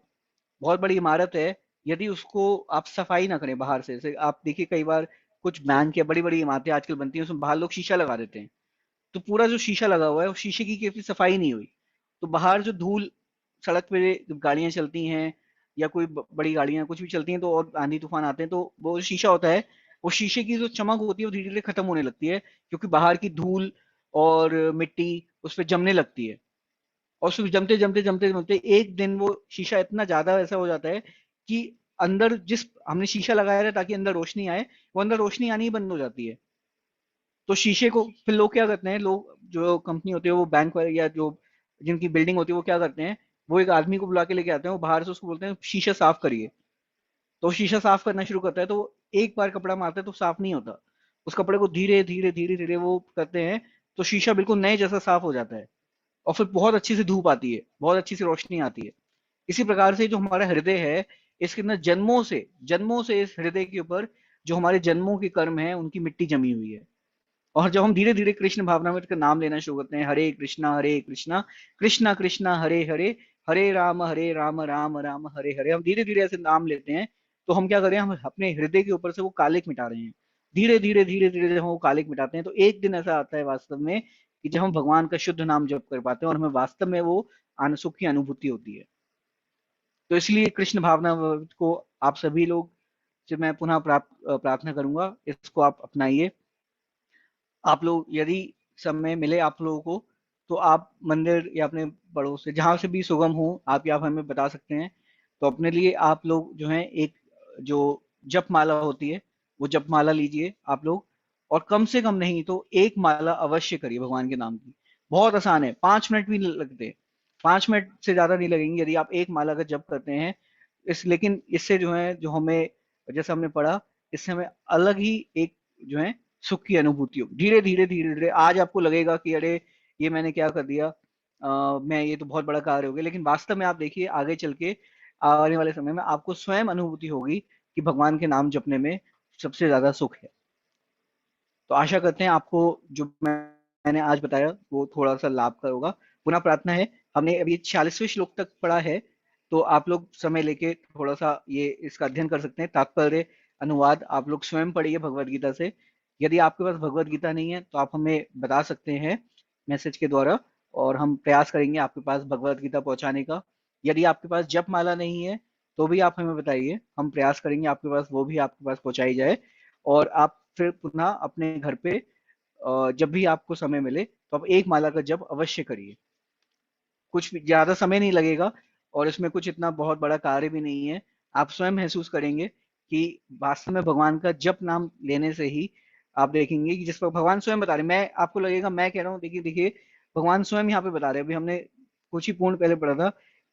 बहुत बड़ी इमारत है, यदि उसको आप सफाई ना करें बाहर से आप देखिए कई बार कुछ बैंक या बड़ी बड़ी इमारतें आजकल बनती हैं, उसमें बाहर लोग शीशा लगा देते हैं। तो पूरा जो शीशा लगा हुआ है, उस शीशे की कितनी सफाई नहीं हुई, तो बाहर जो धूल, सड़क पे जब गाड़ियां चलती हैं या कोई बड़ी गाड़ियां कुछ भी चलती हैं, तो और आंधी तूफान आते हैं, तो वो जो शीशा होता है, वो शीशे की जो चमक होती है वो धीरे धीरे खत्म होने लगती है, क्योंकि बाहर की धूल और मिट्टी उस पर जमने लगती है। और उसको जमते जमते जमते जमते एक दिन वो शीशा इतना ज्यादा ऐसा हो जाता है कि अंदर जिस हमने शीशा लगाया था ताकि अंदर रोशनी आए, वो अंदर रोशनी आनी ही बंद हो जाती है। तो शीशे को फिर लोग क्या करते हैं, लोग जो कंपनी होती है वो बैंक वाले या जो जिनकी बिल्डिंग होती है वो क्या करते हैं, वो एक आदमी को बुला के लेके आते हैं, वो बाहर से उसको बोलते हैं शीशा साफ करिए। तो शीशा साफ करना शुरू करता है, तो वो एक बार कपड़ा मारता है तो साफ नहीं होता। उस कपड़े को धीरे धीरे धीरे धीरे वो करते हैं, तो शीशा बिल्कुल नए जैसा साफ हो जाता है। और फिर बहुत अच्छी से धूप आती है, बहुत अच्छी से रोशनी आती है। इसी प्रकार से जो हमारा हृदय है, इसके अंदर जन्मों से इस हृदय के ऊपर जो हमारे जन्मों के कर्म है उनकी मिट्टी जमी हुई है। और जब हम धीरे धीरे कृष्ण भावनामृत का नाम लेना शुरू करते हैं, हरे कृष्णा कृष्णा कृष्णा हरे हरे, हरे राम राम राम हरे हरे, हम धीरे धीरे ऐसे नाम लेते हैं, तो हम क्या करें, हम अपने हृदय के ऊपर से वो कालिक मिटा रहे हैं। धीरे धीरे धीरे धीरे जब हम वो कालिक मिटाते हैं, तो एक दिन ऐसा आता है वास्तव में कि जब हम भगवान का शुद्ध नाम जप कर पाते हैं और हमें वास्तव में वो सुख की अनुभूति होती है। तो इसलिए कृष्ण भावना को आप सभी लोग से मैं पुनः प्रार्थना करूंगा, इसको आप अपनाइए। आप लोग यदि समय मिले आप लोगों को, तो आप मंदिर या अपने बड़ों से जहाँ से भी सुगम हो आप यहाँ हमें बता सकते हैं। तो अपने लिए आप लोग जो है एक जो जप माला होती है वो जप माला लीजिए आप लोग, और कम से कम नहीं तो एक माला अवश्य करिए भगवान के नाम की। बहुत आसान है, 5 मिनट भी नहीं लगते, 5 मिनट से ज्यादा नहीं लगेंगे यदि आप एक माला का जप करते हैं। लेकिन इससे जो है जो हमें जैसे हमने पढ़ा, इससे हमें अलग ही एक जो है सुख की अनुभूति हो। धीरे धीरे धीरे धीरे आज आपको लगेगा कि अरे ये मैंने क्या कर दिया, मैं ये तो बहुत बड़ा कार्य हो गया, लेकिन वास्तव में आप देखिए आगे चल के आने वाले समय में आपको स्वयं अनुभूति होगी कि भगवान के नाम जपने में सबसे ज्यादा सुख है। तो आशा करते हैं आपको जो मैंने आज बताया वो थोड़ा सा लाभ का होगा। पुनः प्रार्थना है, हमने अभी 46वें श्लोक तक पढ़ा है, तो आप लोग समय लेके थोड़ा सा ये इसका अध्ययन कर सकते हैं। तात्पर्य अनुवाद आप लोग स्वयं पढ़िए भगवत गीता से। यदि आपके पास भगवत गीता नहीं है तो आप हमें बता सकते हैं मैसेज के द्वारा, और हम प्रयास करेंगे आपके पास भगवत गीता पहुंचाने का। यदि आपके पास जप माला नहीं है तो भी आप हमें बताइए, हम प्रयास करेंगे आपके पास वो भी आपके पास पहुंचाई जाए। और आप फिर पुनः अपने घर पे जब भी आपको समय मिले तो आप एक माला का जप अवश्य करिए। कुछ भी ज्यादा समय नहीं लगेगा और इसमें कुछ इतना बहुत बड़ा कार्य भी नहीं है। आप स्वयं महसूस करेंगे कि वास्तव में भगवान का जप नाम लेने से ही आप देखेंगे कि जिस पर भगवान स्वयं बता रहे हैं, मैं आपको लगेगा मैं कह रहा हूँ, देखिए देखिए भगवान स्वयं यहाँ पे बता रहे हैं। अभी हमने कुछ ही पूर्ण पहले पढ़ा था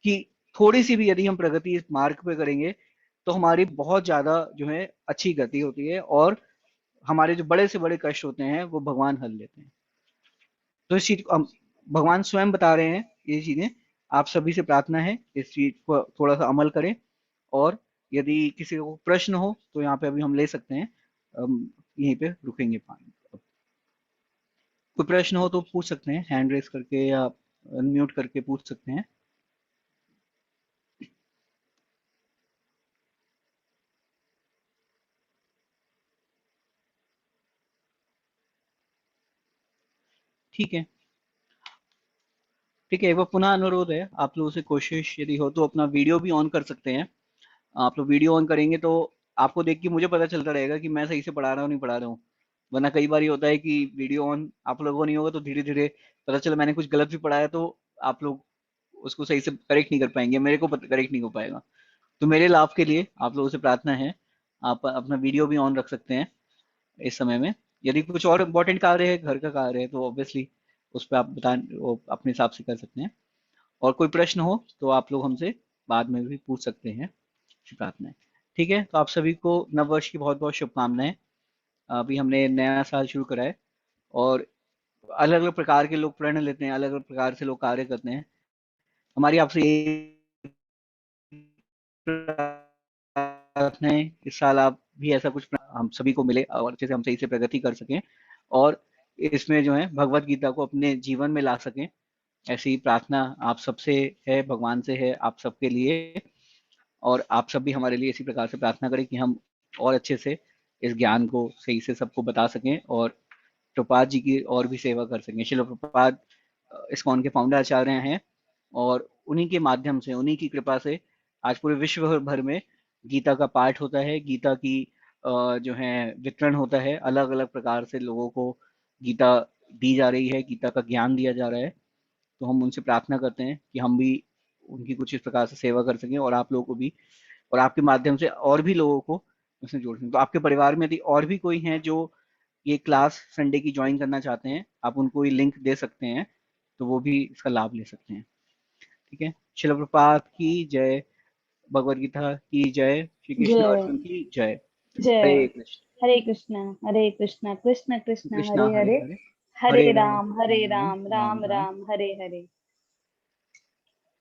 कि थोड़ी सी भी यदि हम प्रगति इस मार्ग पे करेंगे तो हमारी बहुत ज्यादा जो है अच्छी गति होती है, और हमारे जो बड़े से बड़े कष्ट होते हैं वो भगवान हल लेते हैं। तो इस चीज को भगवान स्वयं बता रहे हैं ये चीजें। आप सभी से प्रार्थना है इस चीज को थोड़ा सा अमल करें। और यदि किसी को प्रश्न हो तो यहाँ पे अभी हम ले सकते हैं, यहीं पे रुकेंगे 5 मिनट। कोई प्रश्न हो तो पूछ सकते हैं, हैंड रेस करके या अनम्यूट करके पूछ सकते हैं। ठीक है, ठीक है। एक बार पुनः अनुरोध है आप लोगों से, कोशिश यदि हो तो अपना वीडियो भी ऑन कर सकते हैं। आप लोग वीडियो ऑन करेंगे तो आपको देख के मुझे पता चलता रहेगा कि मैं सही से पढ़ा रहा हूँ नहीं पढ़ा रहा हूँ। वरना कई बार ये होता है कि वीडियो ऑन आप लोगों को नहीं होगा तो धीरे धीरे पता चला मैंने कुछ गलत भी पढ़ाया, तो आप लोग उसको सही से करेक्ट नहीं कर पाएंगे, मेरे को करेक्ट नहीं हो पाएगा। तो मेरे लाभ के लिए आप लोगों से प्रार्थना है, आप अपना वीडियो भी ऑन रख सकते हैं इस समय में। यदि कुछ और इम्पोर्टेंट कार्य है, घर का कार्य है, तो ऑब्वियसली उस पर आप बता वो अपने हिसाब से कर सकते हैं। और कोई प्रश्न हो तो आप लोग हमसे बाद में भी पूछ सकते हैं। प्रार्थना है, ठीक है। तो आप सभी को नव वर्ष की बहुत बहुत शुभकामनाएं। अभी हमने नया साल शुरू करा है, और अलग अलग प्रकार के लोग प्रण लेते हैं, अलग अलग प्रकार से लोग कार्य करते हैं। हमारी आपसे ये प्रार्थना है इस साल आप भी ऐसा कुछ हम सभी को मिले और अच्छे से हम सही से प्रगति कर सकें, और इसमें जो है भगवत गीता को अपने जीवन में ला सकें। ऐसी प्रार्थना आप सबसे है, भगवान से है आप सबके लिए। और आप सब भी हमारे लिए इसी प्रकार से प्रार्थना करें कि हम और अच्छे से इस ज्ञान को सही से सबको बता सकें, और प्रभुपाद जी की और भी सेवा कर सकें। शिल प्रभुपाद इस्कॉन के फाउंडर आचार्य हैं, और उन्हीं के माध्यम से, उन्हीं की कृपा से आज पूरे विश्व भर में गीता का पाठ होता है, गीता की जो है वितरण होता है, अलग अलग प्रकार से लोगों को गीता दी जा रही है, गीता का ज्ञान दिया जा रहा है। तो हम उनसे प्रार्थना करते हैं कि हम भी उनकी कुछ इस प्रकार से सेवा कर सकें, और आप लोगों को भी, और आपके माध्यम से और भी लोगों को उसमें जोड़ सकें। तो आपके परिवार में यदि और भी कोई हैं जो ये क्लास संडे की ज्वाइन करना चाहते हैं, आप उनको ये लिंक दे सकते हैं, तो वो भी इसका लाभ ले सकते हैं। ठीक है। शिल प्रपात की जय, भगवद गीता की जय, श्री कृष्ण जय अर्जुन की जय। जय। हरे कृष्ण, हरे कृष्णा हरे कृष्णा कृष्ण कृष्ण कृष्णा हरे हरे हरे, हरे, हरे हरे राम राम राम राम राम राम, हरे हरे।